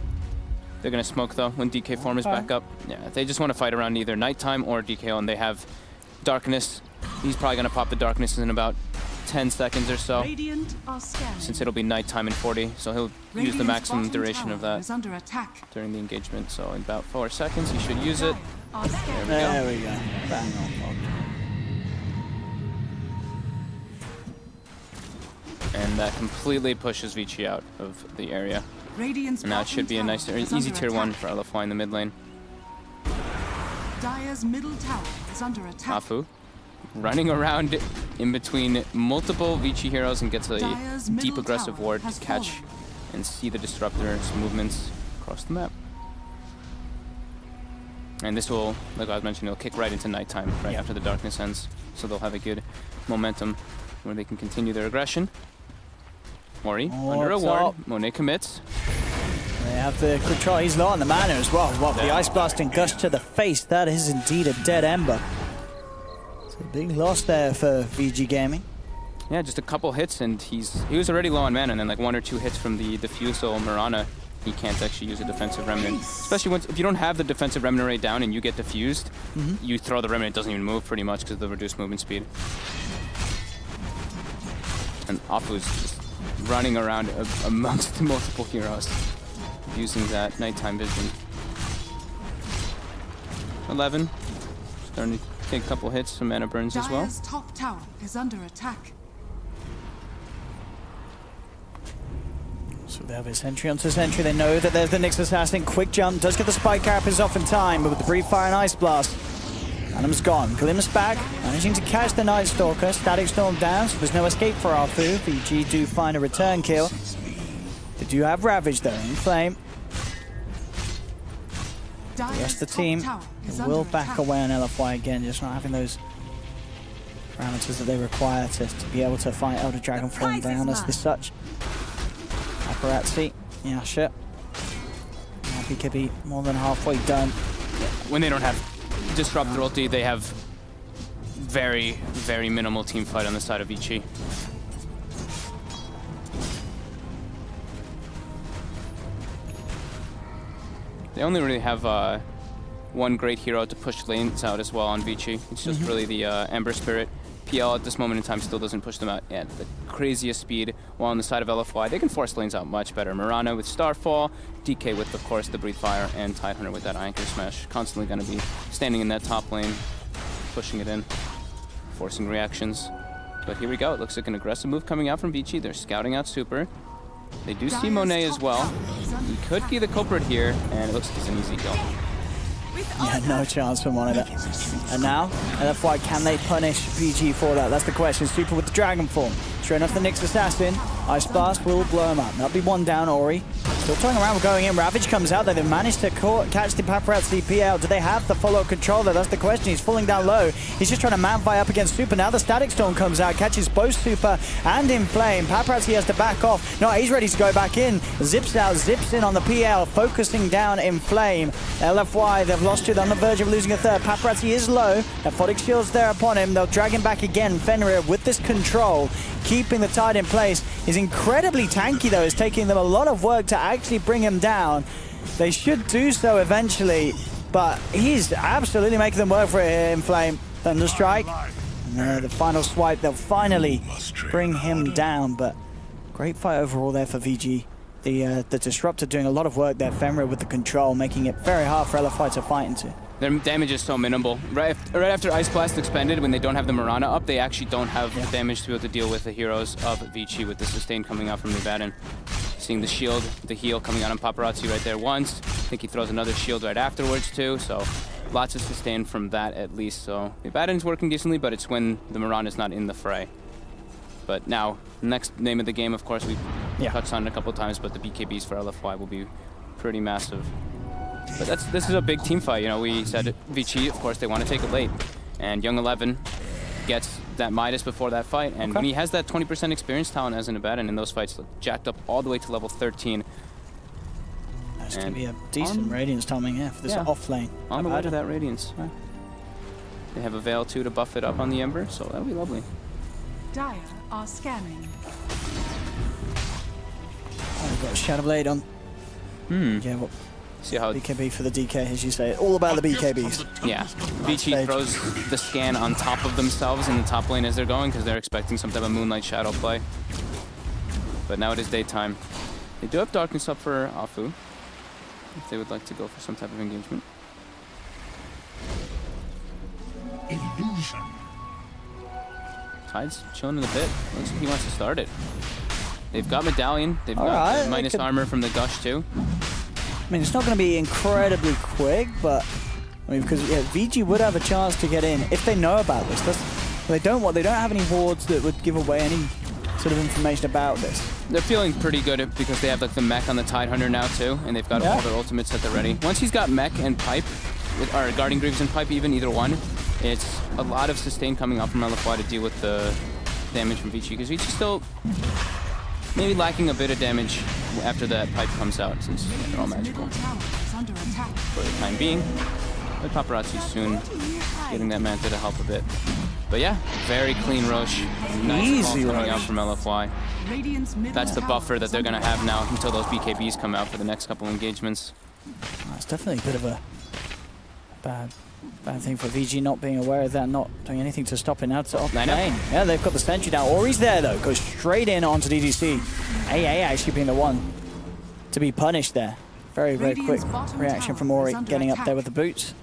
They're going to smoke, though, when DK form is back up. Yeah, they just want to fight around either nighttime or DKO, and they have Darkness. He's probably going to pop the Darkness in about 10 seconds or so, since it'll be nighttime in 40, so he'll use the maximum duration of that during the engagement. So in about 4 seconds, he should use it. There we go. Bang on. And that completely pushes Vici out of the area. And now it should be a nice, easy tier 1 for LFY in the mid lane. Dire's middle tower is under attack. Afu running around in between multiple Vici heroes and gets a deep aggressive ward to catch and see the Disruptor's movements across the map. And this will, like I was mentioning, it'll kick right into nighttime right after the darkness ends. So they'll have a good momentum where they can continue their aggression. Ori under a ward. Monet commits. They have the control. He's low on the mana as well. What, the Ice Blast and Gush to the face. That is indeed a dead Ember. A big loss there for VG Gaming. Yeah, just a couple hits and he was already low on mana, and then like 1 or 2 hits from the Diffusal Mirana, he can't actually use a defensive remnant. Especially if you don't have the defensive remnant rate down and you get diffused, you throw the remnant, it doesn't even move pretty much because of the reduced movement speed. And Afu's just running around amongst multiple heroes using that nighttime vision. 11, starting to take a couple hits, some mana burns as well. Dire's top tower is under attack. So they have his entry onto Sentry. They know that there's the Nyx Assassin. Quick jump, does get the Spike Carapace off in time, but with the brief fire and Ice Blast, Adam's gone. Glimmers back, managing to catch the Night Stalker. Static Storm down, so there's no escape for Arfu. VG do find a return kill. They do have Ravage though in Flame. The rest of the team will back away on LFY again, just not having those parameters that they require to be able to fight Elder Dragon form down as such. Paparazzi, Yasha. BKB more than halfway done. When they don't have Disruptor ulti, they have very, very minimal team fight on the side of Vici. They only really have one great hero to push lanes out as well on Vici. It's just really the Ember Spirit. PL at this moment in time still doesn't push them out at the craziest speed, while on the side of LFY, they can force lanes out much better. Mirana with Starfall, DK with, of course, the Breathe Fire, and Tidehunter with that Anchor Smash. Constantly going to be standing in that top lane, pushing it in, forcing reactions. But here we go. It looks like an aggressive move coming out from Vici. They're scouting out Super. They do see Monet as well. He could be the culprit here, and it looks like it's an easy kill. Yeah, no chance for Monitor. And now, LFY, can they punish VG for that? That's the question. Super with the Dragon Form. Sure enough, the Nyx Assassin. Ice Blast will blow him up. That'll be one down, Ori. Still turning around, we're going in. Ravage comes out. They've managed to catch the Paparazzi PL. Do they have the follow control there? That's the question. He's falling down low. He's just trying to man-fight up against Super. Now the Static Storm comes out, catches both Super and Inflame. Paparazzi has to back off. No, he's ready to go back in. Zips out, zips in on the PL, focusing down Inflame. LFY, they've lost two. They're on the verge of losing a third. Paparazzi is low. Aphotic Shield's there upon him. They'll drag him back again. Fenrir with this control, keeping the Tide in place. He's incredibly tanky though. It's taking them a lot of work to actually bring him down. They should do so eventually, but he's absolutely making them work for it here in Flame. Thunderstrike. And the final swipe, they'll finally bring him down, but great fight overall there for VG. The Disruptor doing a lot of work there. Fenrir with the control, making it very hard for LFY to fight into. Their damage is so minimal. Right after Ice Blast expended, when they don't have the Mirana up, they actually don't have the damage to be able to deal with the heroes of Vici with the sustain coming out from Nubadan. Seeing the shield, the heal coming out on Paparazzi right there once. I think he throws another shield right afterwards too, so lots of sustain from that at least. So Nubadan's working decently, but it's when the Mirana's not in the fray. But now, next name of the game, of course, we touched on it a couple times, but the BKBs for LFY will be pretty massive. But this is a big team fight. You know, we said Vici, of course, they want to take it late. And Young 11 gets that Midas before that fight. And when he has that 20% experience talent as an Abaddon in those fights, jacked up all the way to level 13. That's going to be a decent Radiance timing here for this off lane. On the way to that Radiance. Yeah. They have a Veil too to buff it up on the Ember, so that'll be lovely. Dire are scanning. Oh, we've got a Shadow Blade on. Yeah, well, see how BKB for the DK, as you say. All about the BKBs. Yeah. Vici throws the scan on top of themselves in the top lane as they're going because they're expecting some type of Moonlight Shadow play. But now it is daytime. They do have Darkness up for Afu if they would like to go for some type of engagement. Illusion. Tide's chilling in a bit. Looks like he wants to start it. They've got Medallion. They've got minus armor from the Gush too. I mean, it's not going to be incredibly quick, but I mean, because VG would have a chance to get in if they know about this. They don't have any wards that would give away any sort of information about this. They're feeling pretty good because they have like the mech on the Tidehunter now too, and they've got all their ultimates at the ready. Once he's got mech and pipe, or Guardian Greaves and pipe, even either one, it's a lot of sustain coming out from LFY to deal with the damage from Vici, because Vici's still maybe lacking a bit of damage after that pipe comes out, since they're all magical for the time being. But Paparazzi's soon getting that Manta to help a bit. But yeah, very clean Roche. Nice ball coming out from LFY. That's the buffer that they're going to have now until those BKBs come out for the next couple engagements. It's definitely a bit of a bad thing for VG not being aware of that, not doing anything to stop it now to off lane. Yeah, they've got the sentry down. Ori's there though, goes straight in onto DDC. AA actually being the one to be punished there. Very, very quick reaction from Ori, getting up there with the boots.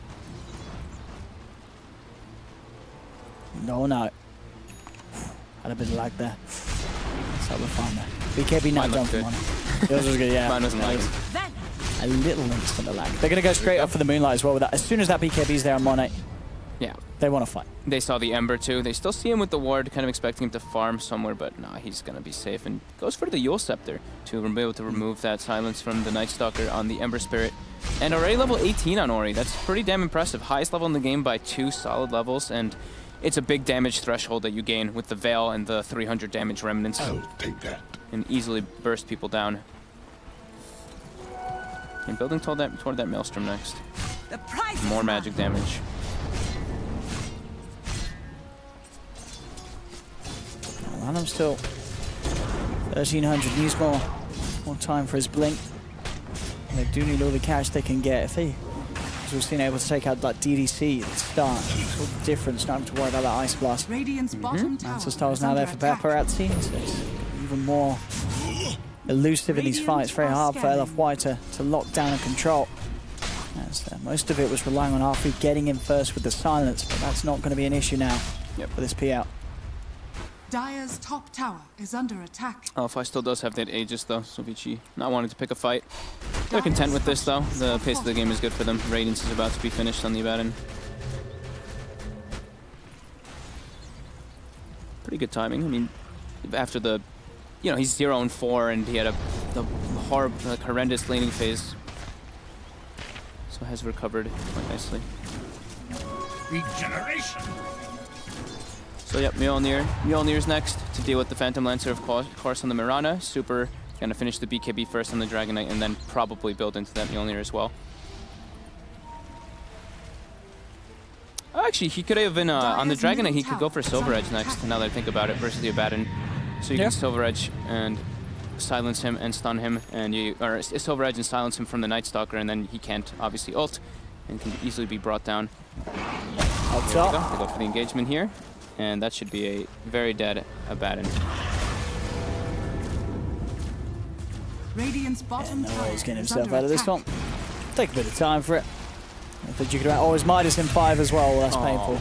No. Had a bit of lag there. So we're fine there. BKB now jump from one. Yours was good, yeah. Mine wasn't lagging. A little instant of lag. They're going to go straight up for the Moonlight as well with that. As soon as that BKB's there on Monet, they want to fight. They saw the Ember too. They still see him with the ward, kind of expecting him to farm somewhere, but nah, he's going to be safe. And goes for the Yule Scepter to be able to remove that silence from the Night Stalker on the Ember Spirit. And already level 18 on Ori. That's pretty damn impressive. Highest level in the game by 2 solid levels, and it's a big damage threshold that you gain with the Veil and the 300 damage remnants. I'll take that. And easily burst people down. And building toward that Maelstrom next. More magic damage. I'm still 1300. Needs more time for his blink. And they do need all the cash they can get. If they, as we've seen, able to take out that DDC at the start, it's all the difference. Not having to worry about that Ice Blast. Radiant's bottom tower Star's now there for Paparazzi. So it's even more elusive in these fights. Very hard for LFY to lock down and control. As, most of it was relying on Arfu getting in first with the silence, but that's not going to be an issue now for this P out. Dire's top tower is under attack. LFY still does have that Aegis though, so Vici not wanting to pick a fight. They're content with this though. The pace of the game is good for them. Radiance is about to be finished on the Abaddon. Pretty good timing. I mean, after the, you know, he's 0-4 and he had the horrendous laning phase. So has recovered quite nicely. Regeneration. So yep, Mjolnir's next to deal with the Phantom Lancer, of course, on the Mirana. Super gonna finish the BKB first on the Dragon Knight and then probably build into that Mjolnir as well. Actually, he could have been on the Dragon Knight. He could go for Silver Edge next. Now that I think about it, versus the Abaddon. So you can Silver Edge and silence him and stun him, and or Silver Edge and silence him from the Night Stalker, and then he can't obviously ult and can easily be brought down. Up top. They go for the engagement here. And that should be a very dead Abaddon. Radiant's bottom no way he's getting himself out of this one. Take a bit of time for it. I thought you could. Oh, his Midas in 5 as well. Well, that's painful.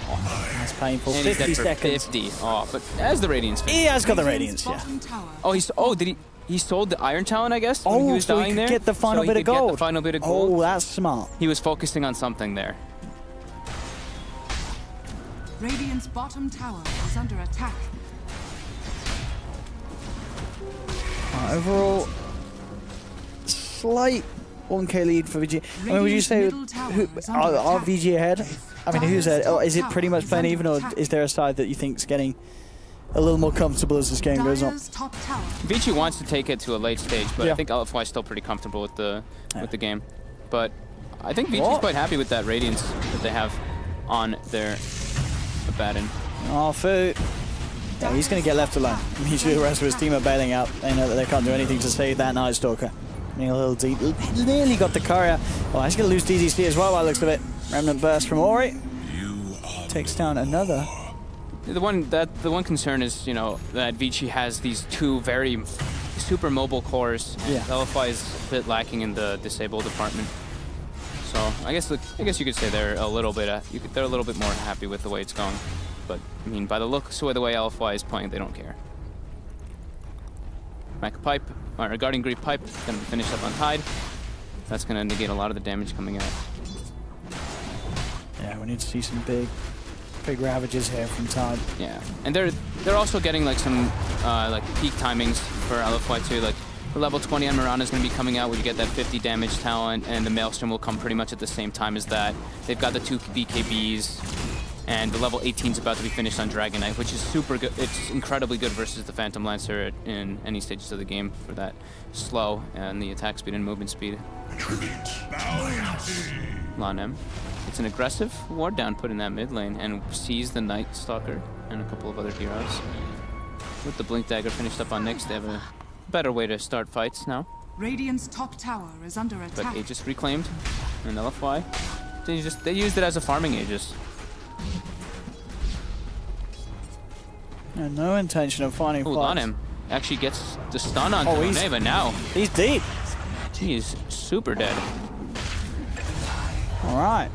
That's painful. And 50 he's dead for seconds. 50. Oh, but as the Radiance. He has got the Radiance, yeah. Oh, did he sold the Iron Talon, I guess, when he was so dying he could there? get the final bit of gold. Get the final bit of gold. Oh, that's smart. He was focusing on something there. Radiant's bottom tower is under attack. Overall, slight 1k lead for VG. I mean, would you say are VG ahead? I mean, who's ahead? Oh, is it pretty much playing even, or is there a side that you think is getting a little more comfortable as this game goes on? Vici wants to take it to a late stage, but I think LFY is still pretty comfortable with the game. But I think Vici's quite happy with that Radiance that they have on their Abaddon. Oh, food. Yeah, he's going to get left alone. Usually the rest of his team are bailing out. They know that they can't do anything to save that Night Stalker. Getting a little deep. Nearly got the courier. Oh, he's going to lose DDC as well by the looks of it. Remnant burst from Ori. Takes down another. The one concern is, you know, that Vici has these two very super mobile cores. Yeah. LFY is a bit lacking in the disable department. So I guess you could say they're a little bit more happy with the way it's going. But I mean, by the looks of the way LFY is playing, they don't care. Mac Pipe, or Guardian Grief Pipe, gonna be finished up on Tide. That's gonna negate a lot of the damage coming out. Yeah, we need to see some big ravages here from Tide. Yeah, and they're also getting like some like peak timings for LFY too. Like the level 20 on Mirana is going to be coming out where you get that 50 damage talent, and the Maelstrom will come pretty much at the same time as that. They've got the 2 BKBs, and the level 18 is about to be finished on Dragon Knight, which is super good. It's incredibly good versus the Phantom Lancer in any stages of the game for that slow and the attack speed and movement speed. Lanem. It's an aggressive ward down put in that mid lane and sees the Night Stalker and a couple of other heroes. With the Blink Dagger finished up on Nyx, they have a better way to start fights now. Radiant's top tower is under attack. But Aegis reclaimed, and LFY, they used it as a farming Aegis. And no intention of finding fights. On him. Actually gets the stun onto Monet, but now he's deep. He is super dead. All right.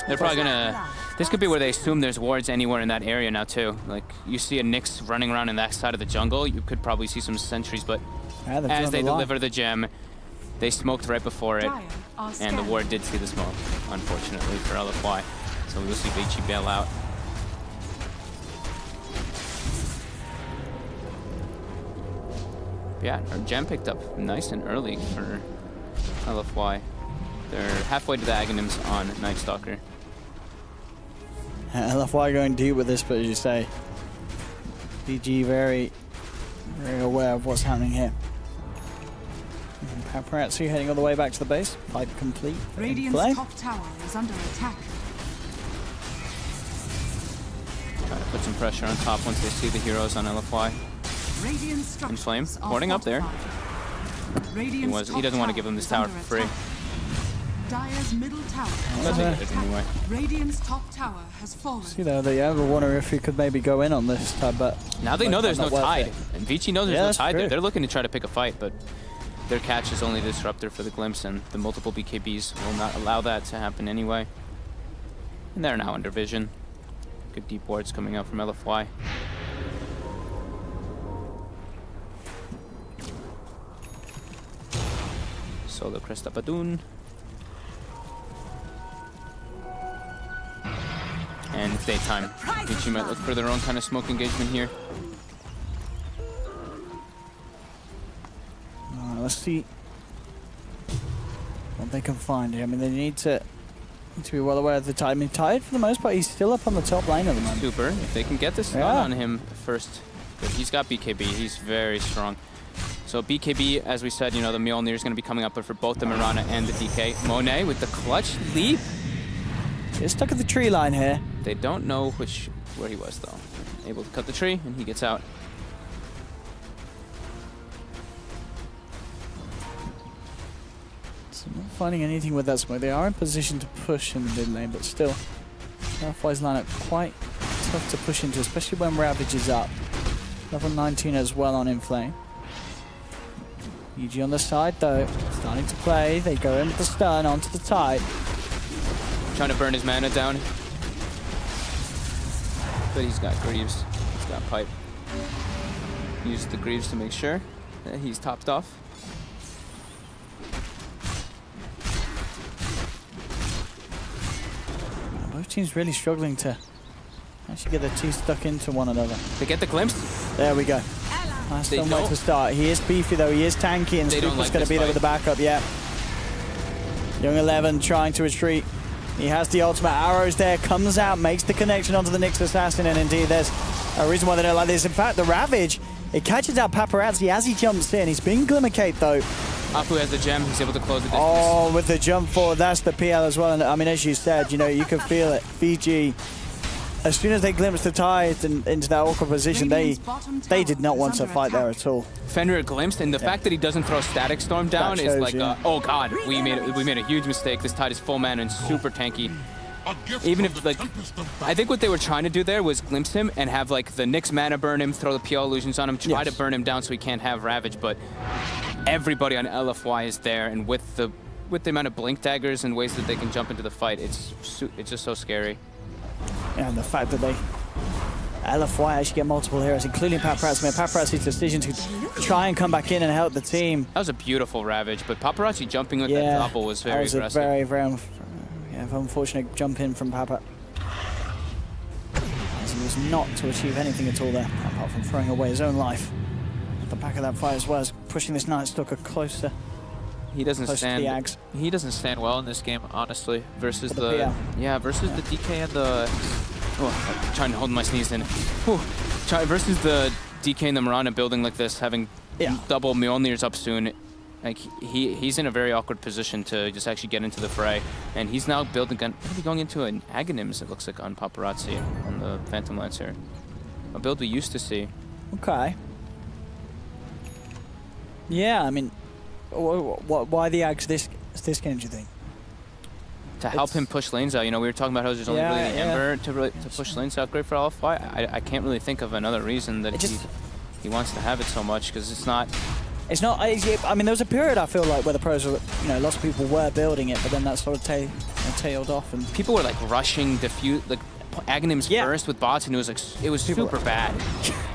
They're probably gonna. This could be where they assume there's wards anywhere in that area now too. Like you see a Nyx running around in that side of the jungle, you could probably see some sentries, but as they deliver the gem, they smoked right before it, and the ward did see the smoke, unfortunately for LFY. So we'll see Vici bail out. Yeah, our gem picked up nice and early for LFY. They're halfway to the Aghanims on Night Stalker. LFY going deep with this, but as you say, VG very aware of what's happening here. Paparazzi heading all the way back to the base. Pipe complete. Radiant's top tower is under attack. Trying to put some pressure on top once they see the heroes on LFY. Inflame, boarding up there. He doesn't want to give them this tower for free. Dire's middle tower. Anyway. Radiant's top tower has fallen. See though, they ever wonder if he could maybe go in on this tide, but now they know there's no tide, and Vici knows there's no tide there. They're looking to try to pick a fight, but their catch is only disruptor for the glimpse, and the multiple BKBs will not allow that to happen anyway. And they're now under vision. Good deep wards coming out from LFY. Solo Cresta Badoon. And it's daytime. Vici might look for their own kind of smoke engagement here. Let's see what they can find here. I mean, they need to be well aware of the tide. I mean, Tide, for the most part, he's still up on the top lane at the moment. Super. If they can get this stun on him first. But he's got BKB. He's very strong. So BKB, as we said, you know, the Mjolnir is going to be coming up, but for both the Mirana and the DK. Monet with the clutch leap. He's stuck at the tree line here. They don't know where he was, though. Able to cut the tree, and he gets out. So not finding anything with that smoke. They are in position to push in the mid lane, but still, LFY's lineup quite tough to push into, especially when Ravage is up. Level 19 as well on Inflame. UG on the side, though, starting to play. They go into the stun, onto the tide. Trying to burn his mana down. But he's got Greaves. He's got Pipe. Use the Greaves to make sure that he's topped off. Both teams really struggling to actually get their teeth stuck into one another. They get the glimpse. There we go. Nice way to start. He is beefy though. He is tanky, and Super's going to be there with the backup. Yeah. Young 11 trying to retreat. He has the ultimate arrows there, comes out, makes the connection onto the Nyx Assassin, and indeed there's a reason why they don't like this. In fact, the Ravage, it catches out Paparazzi as he jumps in. He's been Glimmercate though. Apu has the gem, he's able to close the distance. Oh, with the jump forward, that's the PL as well. And I mean, as you said, you know, you can feel it. Vici, as soon as they glimpsed the tide and into that awkward position, they did not want to fight there at all. Fenrir glimpsed, and the fact that he doesn't throw Static Storm down is like, oh god, we made a huge mistake. This tide is full mana and super tanky. Even if, like, I think what they were trying to do there was glimpse him and have like the Nyx mana burn him, throw the PL illusions on him, try to burn him down so he can't have Ravage, but everybody on LFY is there, and with the amount of blink daggers and ways that they can jump into the fight, it's just so scary. And the fact that they LFY actually get multiple heroes, including Paparazzi. Paparazzi's decision to try and come back in and help the team. That was a beautiful Ravage, but Paparazzi jumping with that double was very aggressive. That was a very unfortunate jump in from Papa. As he was not to achieve anything at all there, apart from throwing away his own life. At the back of that fight as well as pushing this Night Stalker closer. He doesn't stand well in this game, honestly. Versus the DK and the trying to hold my sneeze in. Versus the DK and the Mirana building like this, having double Mjolnirs up soon. Like he's in a very awkward position to just actually get into the fray, and he's now going into an Aghanims, it looks like, on Paparazzi on the Phantom Lancer, a build we used to see. Okay. Yeah, I mean, why the Aghs this game, do you think? To help him push lanes out. You know, we were talking about how there's only really the Ember to push lanes out great for LFY. I can't really think of another reason that he wants to have it so much, because it's not. It's not. I mean, there was a period I feel like where the pros were, you know, lots of people were building it, but then that sort of tailed off, and people were like rushing diffuse, like Aghanims first with bots, and it was super bad.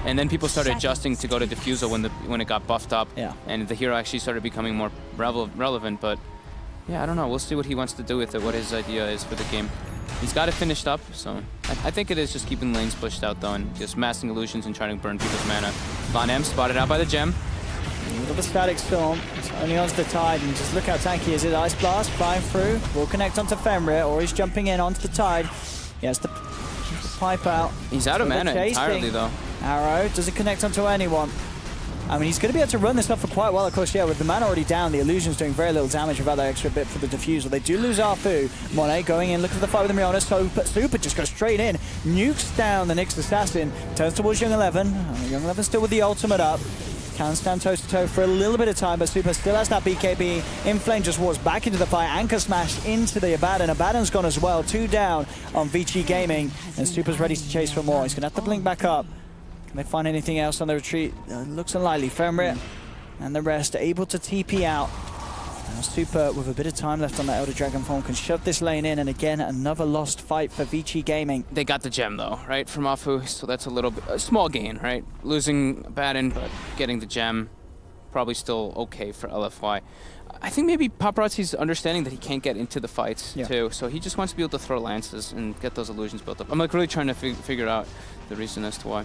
And then people started adjusting to go to Diffusal when it got buffed up, and the hero actually started becoming more relevant. But yeah, I don't know. We'll see what he wants to do with it, what his idea is for the game. He's got it finished up, so I think it is just keeping lanes pushed out though, and just massing illusions and trying to burn people's mana. Von M spotted out by the gem. Look at the Static Storm. It's only onto the tide, and just look how tanky is it. Ice Blast flying through. Will connect onto Fenrir, or he's jumping in onto the tide. He has to pipe out. He's out of mana entirely though. Arrow, does it connect onto anyone? I mean, he's going to be able to run this up for quite well. Of course, yeah, with the man already down, the illusion's doing very little damage without that extra bit for the defusal. They do lose Arfu. Monet going in, looking for the fight with the Rihanna. Super just goes straight in, nukes down the next assassin, turns towards Young 11. Young 11 still with the ultimate up. Can stand toe-to-toe for a little bit of time, but Super still has that BKB. Inflame just walks back into the fight. Anchor smash into the Abaddon. Abaddon's gone as well. 2 down on Vici Gaming, and Super's ready to chase for more. He's going to have to blink back up. Can they find anything else on the retreat? Looks unlikely. Femrit and the rest are able to TP out. Now Super, with a bit of time left on that Elder Dragon form, can shove this lane in, and again, another lost fight for Vici Gaming. They got the gem, though, right, from Afu, so that's a small gain, right? Losing Abaddon, but getting the gem, probably still okay for LFY. I think maybe Paparazzi's understanding that he can't get into the fights, too, so he just wants to be able to throw lances and get those illusions built up. I'm like really trying to figure out the reason as to why.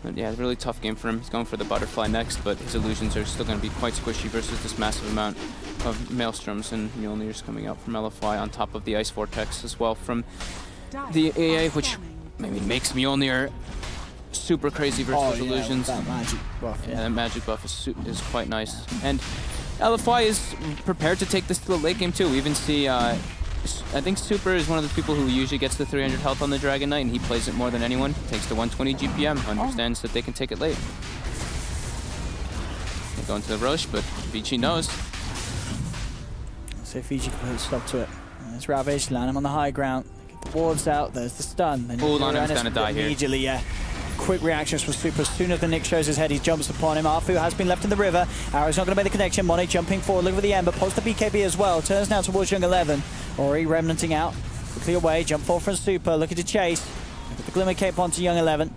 But yeah, really tough game for him. He's going for the butterfly next, but his illusions are still going to be quite squishy versus this massive amount of Maelstroms and Mjolnirs coming out from LFY on top of the Ice Vortex as well from the AA, which maybe makes Mjolnir super crazy versus illusions. That magic buff. Yeah, that magic buff is quite nice. And LFY is prepared to take this to the late game too. We even see I think Super is one of the people who usually gets the 300 health on the Dragon Knight, and he plays it more than anyone. Takes the 120 GPM, understands that they can take it late. They go into the rush, but Vici knows. See if Vici can put a stop to it. There's Ravage, land him on the high ground. Get the wards out, there's the stun. Oh, Lanham's gonna die here. Immediately, yeah. Quick reactions from Super. As soon as the Nick shows his head, he jumps upon him. Arfu has been left in the river. Arrow's not going to make the connection. Monet jumping forward, look for the Ember, pulls the BKB as well. Turns now towards Young 11. Ori remnanting out. Quickly away, jump forward from Super, looking to chase. Put the Glimmer Cape onto Young 11.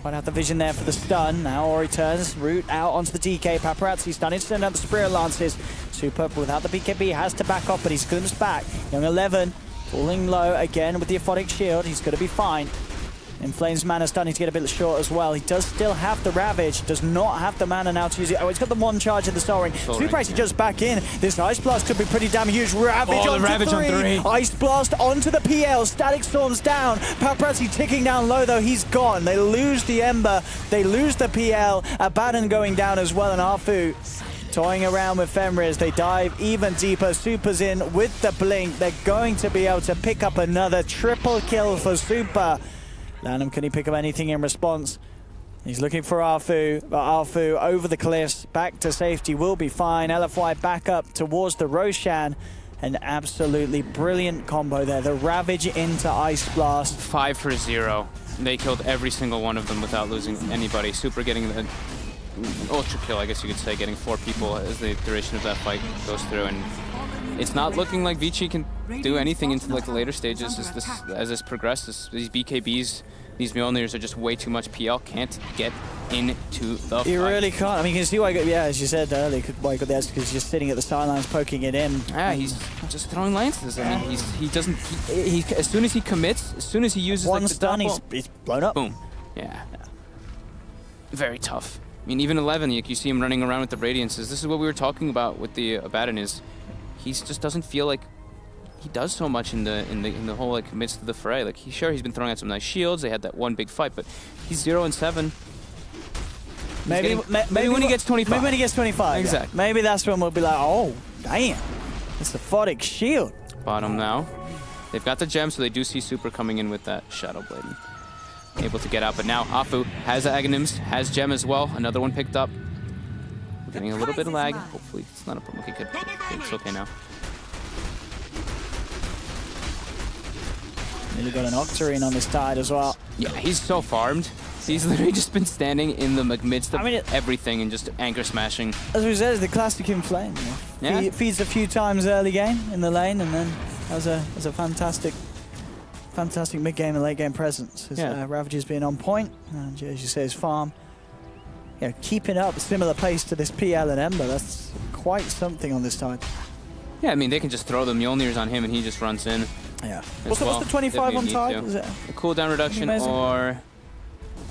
Quite have the vision there for the stun. Now Ori turns, root out onto the DK. Paparazzi stunning, sending out the Superior Lances. Super, without the BKB, has to back off, but he's glimpsed back. Young 11 falling low again with the Aphotic Shield. He's going to be fine. Inflame's mana starting to get a bit short as well. He does still have the Ravage, does not have the mana now to use it. Oh, he's got the one charge of the Soul Ring. Super actually just back in. This Ice Blast could be pretty damn huge. Ravage on 3. Ice Blast onto the PL. Static Storm's down. Paparazzi ticking down low though. He's gone. They lose the Ember. They lose the PL. Abaddon going down as well, and Arfu toying around with Fenris. They dive even deeper. Super's in with the blink. They're going to be able to pick up another triple kill for Super. Lanham, can he pick up anything in response? He's looking for Arfu, but Arfu over the cliffs, back to safety, will be fine. LFY back up towards the Roshan. An absolutely brilliant combo there. The Ravage into Ice Blast. 5 for 0. They killed every single one of them without losing anybody. Super getting the ultra kill, I guess you could say, getting 4 people as the duration of that fight goes through. And it's not looking like Vici can do anything into like the later stages as this progresses. These BKBs, these Mjolnirs are just way too much PL. Can't get into the fight. You really can't. I mean, you can see why, yeah, as you said earlier, why he got the edge, because he's just sitting at the sidelines poking it in. Yeah, he's just throwing lances. I mean, he doesn't, as soon as he commits, as soon as he uses one like, stun, he's blown up. Boom. Yeah. Very tough. I mean, even 11, you see him running around with the Radiances. This is what we were talking about with the Abaddon is, he just doesn't feel like he does so much in the whole like midst of the fray. Like he's been throwing out some nice shields. They had that one big fight, but he's 0 and 7. Maybe when he gets 25. Maybe when he gets 25. Exactly. Yeah. Maybe that's when we'll be like, oh, damn, it's the Aphotic Shield. Bottom now. They've got the gem, so they do see Super coming in with that Shadow Blade. Able to get out, but now Afu has Aghanims, has gem as well. Another one picked up. We're getting a little bit of lag. Hopefully it's not a problem. Okay, good. It's okay now. Nearly got an Octarine on this tide as well. Yeah, he's so farmed. He's literally just been standing in the midst of everything and just anchor smashing. As we said, it's the classic Inflame. Yeah. He feeds a few times early game in the lane, and then has a fantastic mid-game and late-game presence. His Ravager's being on point, and as you say, his farm, keeping up a similar pace to this PL and Ember. That's quite something on this tide. Yeah, I mean, they can just throw the Mjolnirs on him, and he just runs in. Yeah. What's the 25 on tide? Is it a cooldown reduction or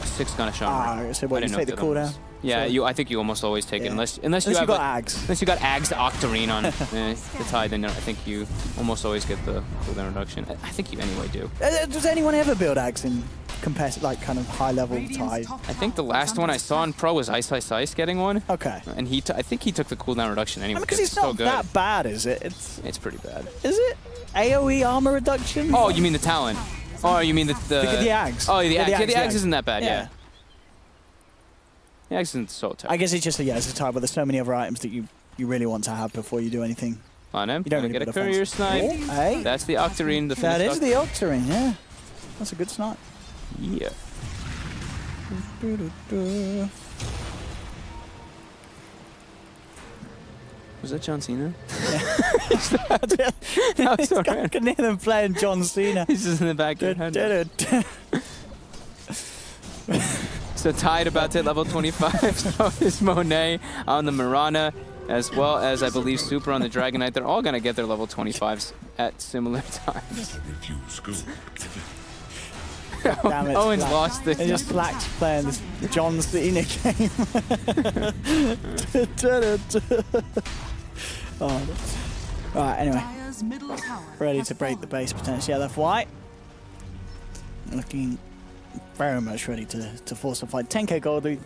a 6 gun shot? So what, you take the cooldown? Yeah, so I think you almost always take it unless you have got Ags. Unless you got Ags to Octarine on the tide, then I think you almost always get the cooldown reduction. I think you anyway do. Does anyone ever build Ags in competitive, like kind of high-level Tide? I think the last one I saw in Pro was Ice Ice Ice getting one. Okay. And I think he took the cooldown reduction anyway. Because it's not that bad, is it? It's pretty bad. Is it? AoE armor reduction? Oh, you mean the talent? Oh, you mean the Ags. Oh, the Ags. Yeah, the Ags Ags isn't that bad. Yeah. The Ags isn't so terrible. I guess it's just it's a type where there's so many other items that you really want to have before you do anything. On him. You don't really get a courier snipe. Oh, hey. That's the Octarine. That is the Octarine, yeah. That's a good snipe. Yeah. Was that John Cena? Yeah. I can hear them playing John Cena. He's just in the back. So Tide about to hit level 25. So is Monet on the Mirana, as well as I believe Super on the Dragonite. They're all going to get their level 25s at similar times. Damn it, Owen's Slack. lost this. They just Slack's playing this John Cena game. Oh. Right, anyway. Ready to break the base potentially LFY. Looking very much ready to force a fight. 10k gold lead.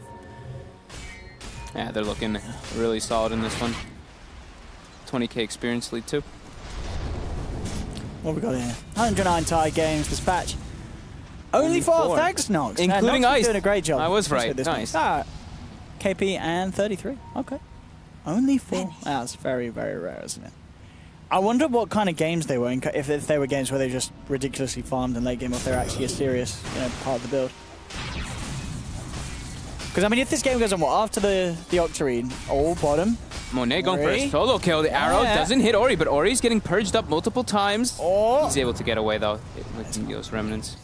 Yeah, they're looking really solid in this one. 20k experience lead too. What we got here? 109 tie games this patch. Only 4. Thanks, Nox. Including Nox Ice. Doing a great job. I was right. Nice. KP and 33. Okay. Only 4. That's very, very rare, isn't it? I wonder what kind of games they were in, if they were games where they just ridiculously farmed in late game, or if they're actually a serious part of the build. Because, I mean, if this game goes on, after the Octarine, bottom. Monet going for a solo kill. The arrow doesn't hit Ori, but Ori's getting purged up multiple times. He's able to get away, though, with those remnants.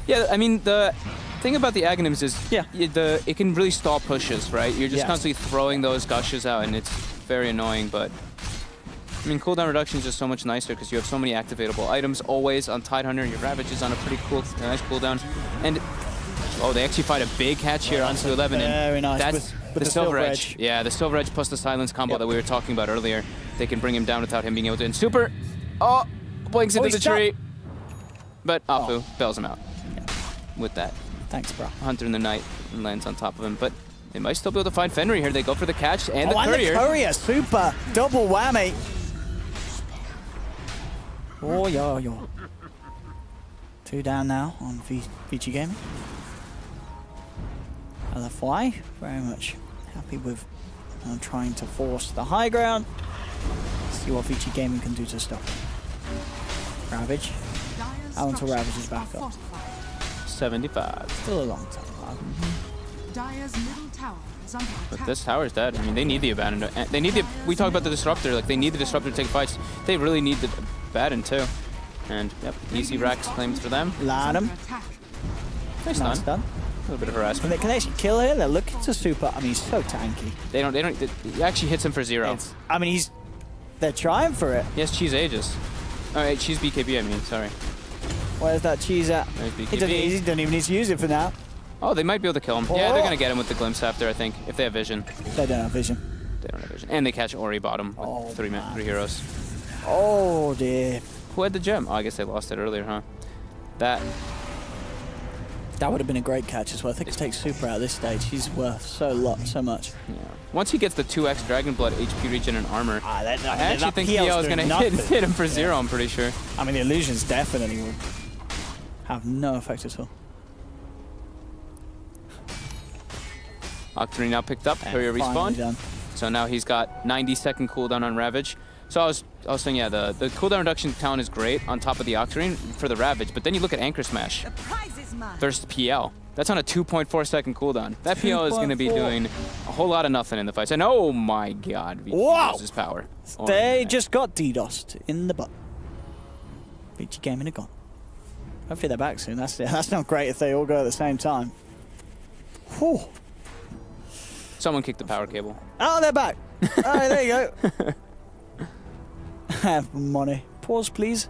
Yeah, I mean, the thing about the Aghanims is it can really stall pushes, right? You're just constantly throwing those gushes out, and it's very annoying, but... I mean, cooldown reduction is just so much nicer because you have so many activatable items always on Tidehunter. Your Ravage is on a pretty nice cooldown. And, they actually fight a big catch here on 211. Very nice. That's the Silver Edge. Yeah, the Silver Edge plus the Silence combo that we were talking about earlier. They can bring him down without him being able to. And Super, blinks into the tree. But Afu bails him out with that. Thanks, bro. Hunter in the Night and lands on top of him. But they might still be able to find Fenrir here. They go for the catch and the courier. And the courier, Super. Double whammy. Oh, yo. 2 down now on Vici Gaming. LFY, very much happy with trying to force the high ground. See what Vici Gaming can do to stop it. Ravage. How until Ravage is back up? 75. Still a long time. Dire's middle tower is under attack. But this tower's dead. I mean, they need the Abandon. They need the. We talked about the Disruptor. Like, they need the Disruptor to take fights. They really need the Abandon too. And yep, easy racks claims for them. Land him. Nice stun. A little bit of harassment. They can actually kill here. They're looking to Super. I mean, he's so tanky. They don't. He actually hits him for 0. I mean, they're trying for it. Yes, Cheese Aegis. All right, Cheese BKB. I mean, sorry. Where's that cheese at? He doesn't even need to use it for now. Oh, they might be able to kill him. Yeah, they're gonna get him with the glimpse after. I think if they have vision. They don't have vision. They don't have vision, and they catch Ori bottom with 3 heroes. Oh dear. Who had the gem? Oh, I guess they lost it earlier, huh? That would have been a great catch as well. I think it takes Super out at this stage. He's worth so much. Yeah. Once he gets the 2x Dragon Blood, HP regen, and armor, I actually think PL is going to hit him for 0, I'm pretty sure. I mean, the illusions definitely would have no effect at all. Octarine now picked up, courier respawn. So now he's got 90-second cooldown on Ravage. So I was saying, yeah, the cooldown reduction count is great on top of the Octarine for the Ravage, but then you look at Anchor Smash versus PL. That's on a 2.4 second cooldown. That PL is going to be doing a whole lot of nothing in the fights. And oh my god, Vici uses power. They just got DDoSed in the butt. Vici Gaming are gone. Hopefully they're back soon. That's not great if they all go at the same time. Whew. Someone kicked the power cable. Oh, they're back. All right, there you go. Have money. Pause, please.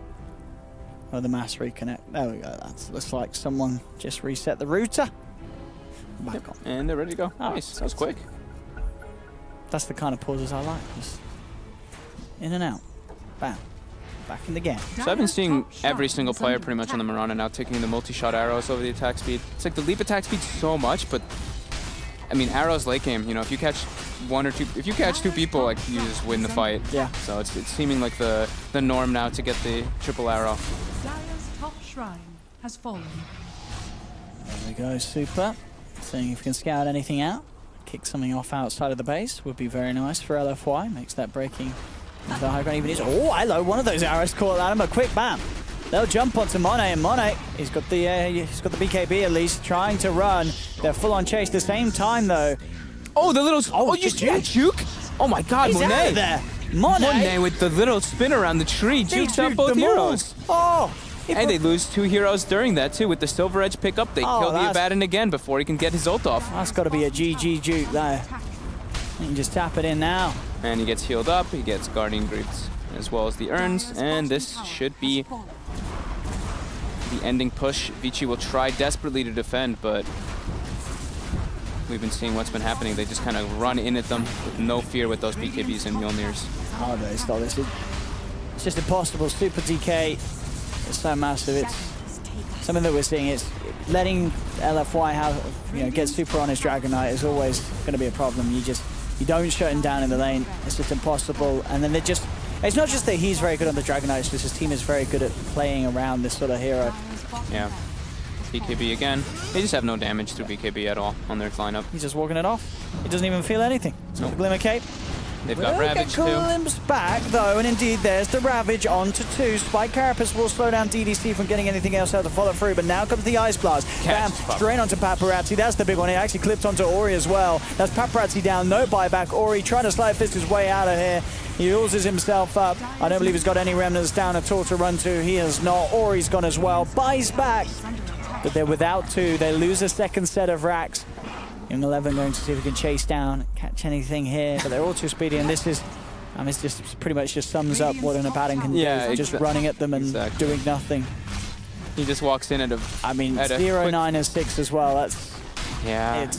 Oh, the mass reconnect. There we go. That looks like someone just reset the router. Back on. And they're ready to go. Oh, nice. That was quick. That's the kind of pauses I like. Just in and out. Bam. back in the game. So I've been seeing every single player pretty much on the Mirana now taking the multi-shot arrows over the attack speed. It's like the leap attack speed so much, but I mean, arrows late game, you know, if you catch one or two, if you catch two people, like, you just win the fight. Yeah. So it's seeming like the norm now to get the triple arrow. Dire's top shrine has fallen. There we go, Super. Seeing if we can scout anything out. Kick something off outside of the base would be very nice for LFY. Makes that breaking into the high ground even easier. Oh, hello, one of those arrows caught at him, a quick bam. They'll jump onto Monet, and Monet, he's got the BKB at least, trying to run. They're full on chase. At the same time, though. Oh, the little... Oh, you see that juke? Oh my God, He's Monet. out of there. Monet with the little spin around the tree jukes out both heroes. Oh. And they lose 2 heroes during that, too. With the Silver Edge pickup, they kill the Abaddon again before he can get his ult off. That's got to be a GG juke there. You can just tap it in now. And he gets healed up. He gets Guardian Greaves as well as the urns. And this should be the ending push. Vici will try desperately to defend, but we've been seeing what's been happening. They just kind of run in at them with no fear with those BKBs and Mjolnirs. How do they stop this? It's just impossible. Super DK is so massive. It's something that we're seeing. It's letting LFY have, get super on his Dragon Knight is always going to be a problem. You don't shut him down in the lane. It's just impossible. And then it's not just that he's very good on the Dragon Knight, it's just his team is very good at playing around this sort of hero. Yeah. BKB again. They just have no damage through BKB at all on their lineup. He's just walking it off. He doesn't even feel anything. It's got the Glimmer Cape. They've got Ravage too. Glimpse back though, and indeed there's the Ravage onto 2. Spike Carapace will slow down DDC from getting anything else out to follow through, but now comes the Ice Blast. Bam, straight onto Paparazzi. That's the big one. He actually clipped onto Ori as well. That's Paparazzi down, no buyback. Ori trying to slide fist his way out of here. He oozes himself up. I don't believe he's got any remnants down at all to run to. He has not. Ori's gone as well. Buys back. But they're without 2. They lose a second set of racks. Young 11 going to see if he can chase down, catch anything here. But they're all too speedy, and this is... it's just pretty much just sums up what an Abaddon can do. Just running at them and doing nothing. He just walks in at a... 0-9 and 6 as well. That's... Yeah.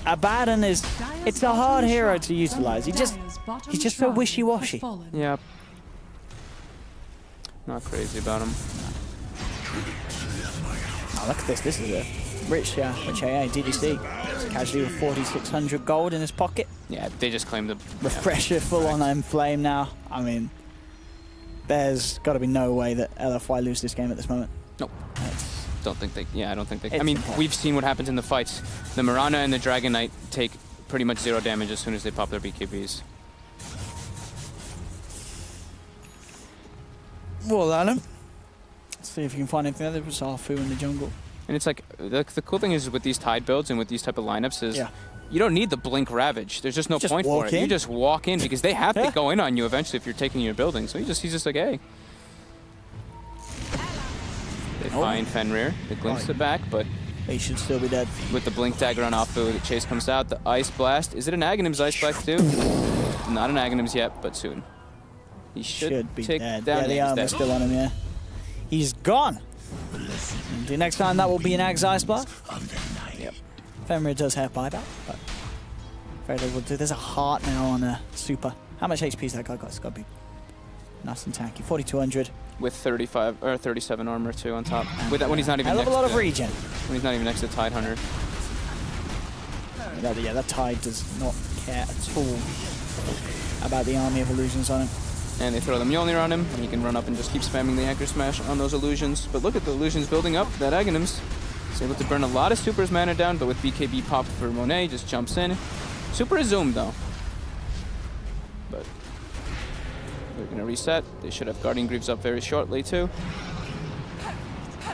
Abaddon is... It's a hard hero to utilize. He's just so wishy-washy. Yep. Not crazy about him. Oh, look at this. This is a rich AA, DDC. Casually with 4,600 gold in his pocket. Yeah, they just claimed the... Refresher full on Flame now. There's got to be no way that LFY lose this game at this moment. Nope. Don't think they... Yeah, I don't think they... We've seen what happens in the fights. The Mirana and the Dragon Knight take pretty much 0 damage as soon as they pop their BKBs. Well, Adam. Let's see if you can find anything. There was Arfu in the jungle. And it's like, the cool thing is with these Tide builds and with these type of lineups is you don't need the Blink Ravage. There's just no point for it. You just walk in because they have to go in on you eventually if you're taking your building. So he's just like, hey. They find Fenrir. They glimpse it back, but... He should still be dead. With the Blink Dagger on Afu, the chase comes out. The Ice Blast. Is it an Aghanim's Ice Blast too? Not an Aghanim's yet, but soon. He should be dead. The armor's still on him, yeah. He's gone. And the next time that will be an Ag's Ice Blast. Yep. Fenrir does have buyback, but very little will do. There's a heart now on a Super. How much HP's that guy got? It's got to be nice and tanky. 4,200. With 35 or 37 armor too on top. With that when he's not even. I love a lot of regen. When he's not even next to Tide Hunter. Yeah, that Tide does not care at all about the army of illusions on him. And they throw the Mjolnir on him, and he can run up and just keep spamming the Anchor Smash on those illusions. But look at the illusions building up. That Aghanim's is able to burn a lot of Super's mana down, but with BKB pop for Monet, just jumps in. Super is zoomed though. But they're going to reset. They should have Guardian Greaves up very shortly too.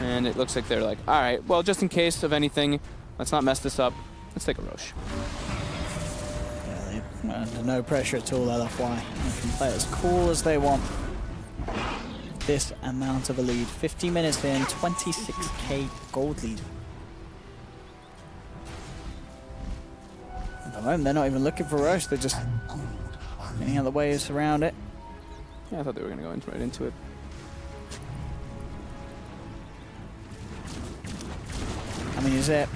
And it looks like they're like, alright, well, just in case of anything, let's not mess this up. Let's take a Roche. Under no pressure at all, LFY. They can play as cool as they want. This amount of a lead. 50 minutes in, 26k gold lead. At the moment, they're not even looking for Roche. They're just getting out of the waves around it. Yeah, I thought they were going to go right into it. Is it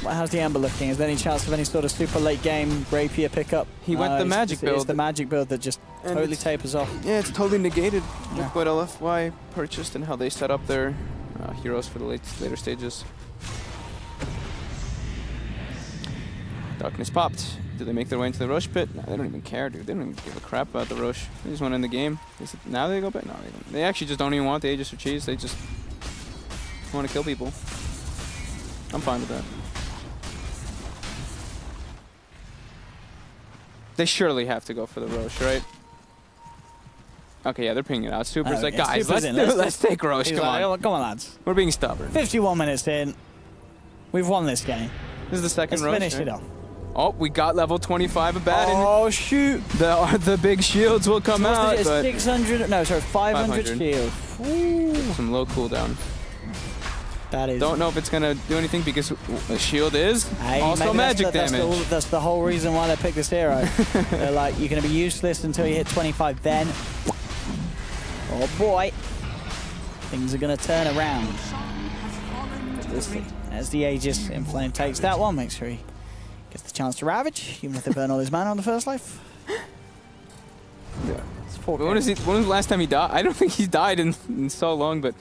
How's the Ember looking? Is there any chance of any sort of super late game rapier pickup? He went the magic build. It's the magic build that just totally tapers off. Yeah, it's totally negated with what LFY purchased and how they set up their heroes for the later stages. Darkness popped. Do they make their way into the Rosh pit? No, they don't even care, dude. They don't even give a crap about the Rosh. They just want to end the game. Now they go back? No, they don't. They actually just don't even want the Aegis or Cheese. They just want to kill people. I'm fine with that. They surely have to go for the Rosh, right? Okay, yeah, they're pinging it out. Super's like, guys, let's take Rosh. Come on. Come on, lads. We're being stubborn. 51 minutes in. We've won this game. This is the second Rosh. Let's finish it off. Oh, we got level 25 Abaddon. Oh, shoot. The big shields will come out. 600, no, sorry, 500 shield. Ooh. Some low cooldown. That is. Don't know if it's going to do anything because the shield is also magic damage. That's the whole reason why they picked this hero. They're like, you're going to be useless until you hit 25, then. Oh boy. Things are going to turn around. As the Aegis in Flame takes that one, makes sure he gets the chance to ravage, even if they burn all his mana on the first life. Yeah. When was the last time he died? I don't think he's died in so long, but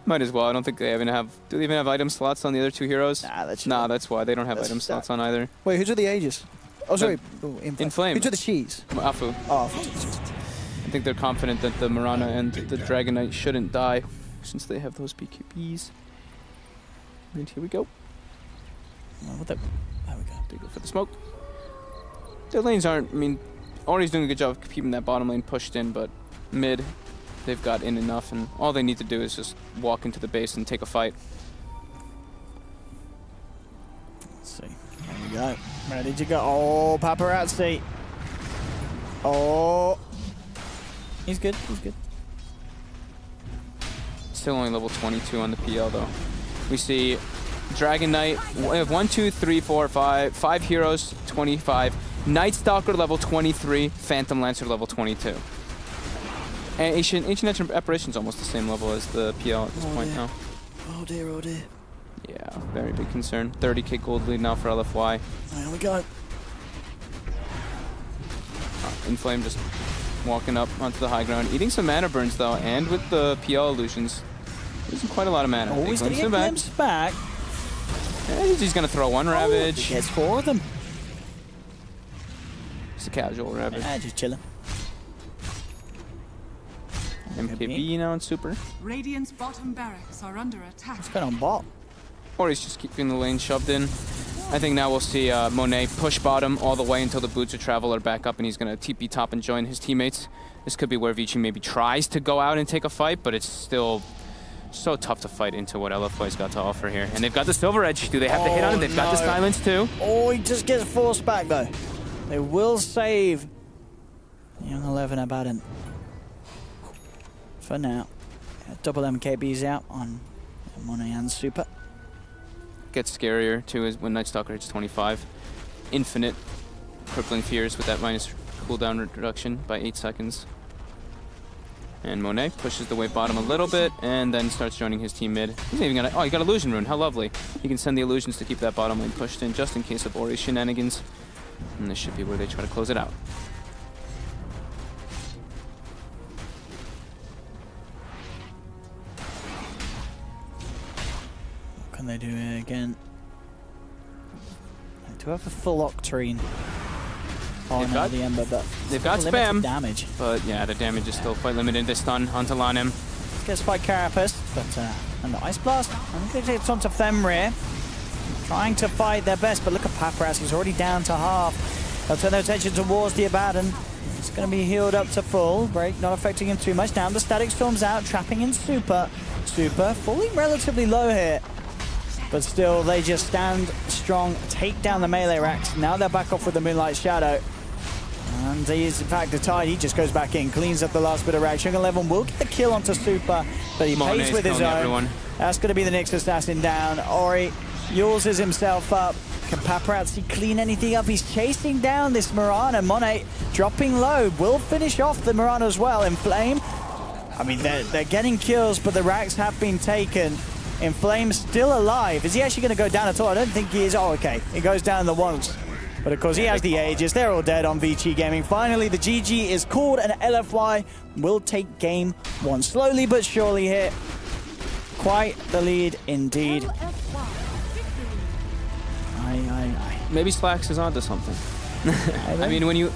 might as well. I don't think they even have. Do they even have item slots on the other two heroes? Nah, that's why they don't have item slots on either. Wait, who's with the Aegis? Oh, sorry. In Flame. Who's with the Cheese? Afu. Oh, I think they're confident that the Mirana and the Dragon Knight shouldn't die since they have those BKBs. And here we go. Oh, there we go. They go for the smoke. Their lanes aren't. I mean, Ori's doing a good job of keeping that bottom lane pushed in, but mid, they've got in enough, and all they need to do is just walk into the base and take a fight. Let's see. There we go. Ready to go. Oh, paparazzi. Oh. He's good. He's good. Still only level 22 on the PL, though. We see Dragon Knight. We have 1, 2, 3, 4, 5 heroes, 25. Night Stalker level 23. Phantom Lancer level 22. And Ancient Apparition's almost the same level as the PL at this point now. Oh dear, oh dear. Yeah, very big concern. 30k gold lead now for LFY. There we go. Inflame just walking up onto the high ground, eating some mana burns though, and with the PL illusions, losing quite a lot of mana. Oh, he's gonna get glimpsed back. Yeah, he's gonna throw one Ravage. He gets 4 of them. Just a casual Ravage. Just chilling. MKB now in Super. Radiant's bottom barracks are under attack. What's going on bot? Or he's just keeping the lane shoved in. I think now we'll see Monet push bottom all the way until the Boots of Travel are back up and he's going to TP top and join his teammates. This could be where Vici maybe tries to go out and take a fight, but it's still so tough to fight into what LFY's got to offer here. And they've got the Silver Edge. Do they have to hit on it? They've got the silence too. Oh, he just gets forced back though. They will save Young 11 Abaddon. For now. Double MKBs out on Monet and Super. Gets scarier too is when Night Stalker hits 25. Infinite Crippling Fears with that minus cooldown reduction by 8 seconds. And Monet pushes the wave bottom a little bit and then starts joining his team mid. He's even gonna, oh, he got Illusion Rune, how lovely. He can send the illusions to keep that bottom lane pushed in just in case of Ori's shenanigans. And this should be where they try to close it out. Can they do it again? They do have a full Octarine on the Ember, but they've got spam damage. But yeah, the damage is still quite limited. The stun onto Lanem. Gets by Carapace, but and the Ice Blast. I think it's onto Fenrir. Trying to fight their best, but look at Paparazzi. He's already down to half. They'll turn their attention towards the Abaddon. It's going to be healed up to full. Break not affecting him too much. Now the Static Storm's out, trapping in Super. Super falling relatively low here. But still, they just stand strong, take down the melee racks. Now they're back off with the Moonlight Shadow. And he is, in fact, the Tide. He just goes back in, cleans up the last bit of rack. Young 11 will get the kill onto Super, but he pays with his own. Everyone. That's going to be the next assassin down. Ori yours himself up. Can Paparazzi clean anything up? He's chasing down this Mirana. Monet dropping low. Will finish off the Mirana as well. In Flame, I mean, they're getting kills, but the racks have been taken. Inflame still alive. Is he actually going to go down at all? I don't think he is. Oh, okay. He goes down the once. But of course, he has the ages. They're all dead on Vici Gaming. Finally, the GG is called, and LFY will take game 1. Slowly but surely here. Quite the lead indeed. Maybe Slacks is onto something. I mean, when you...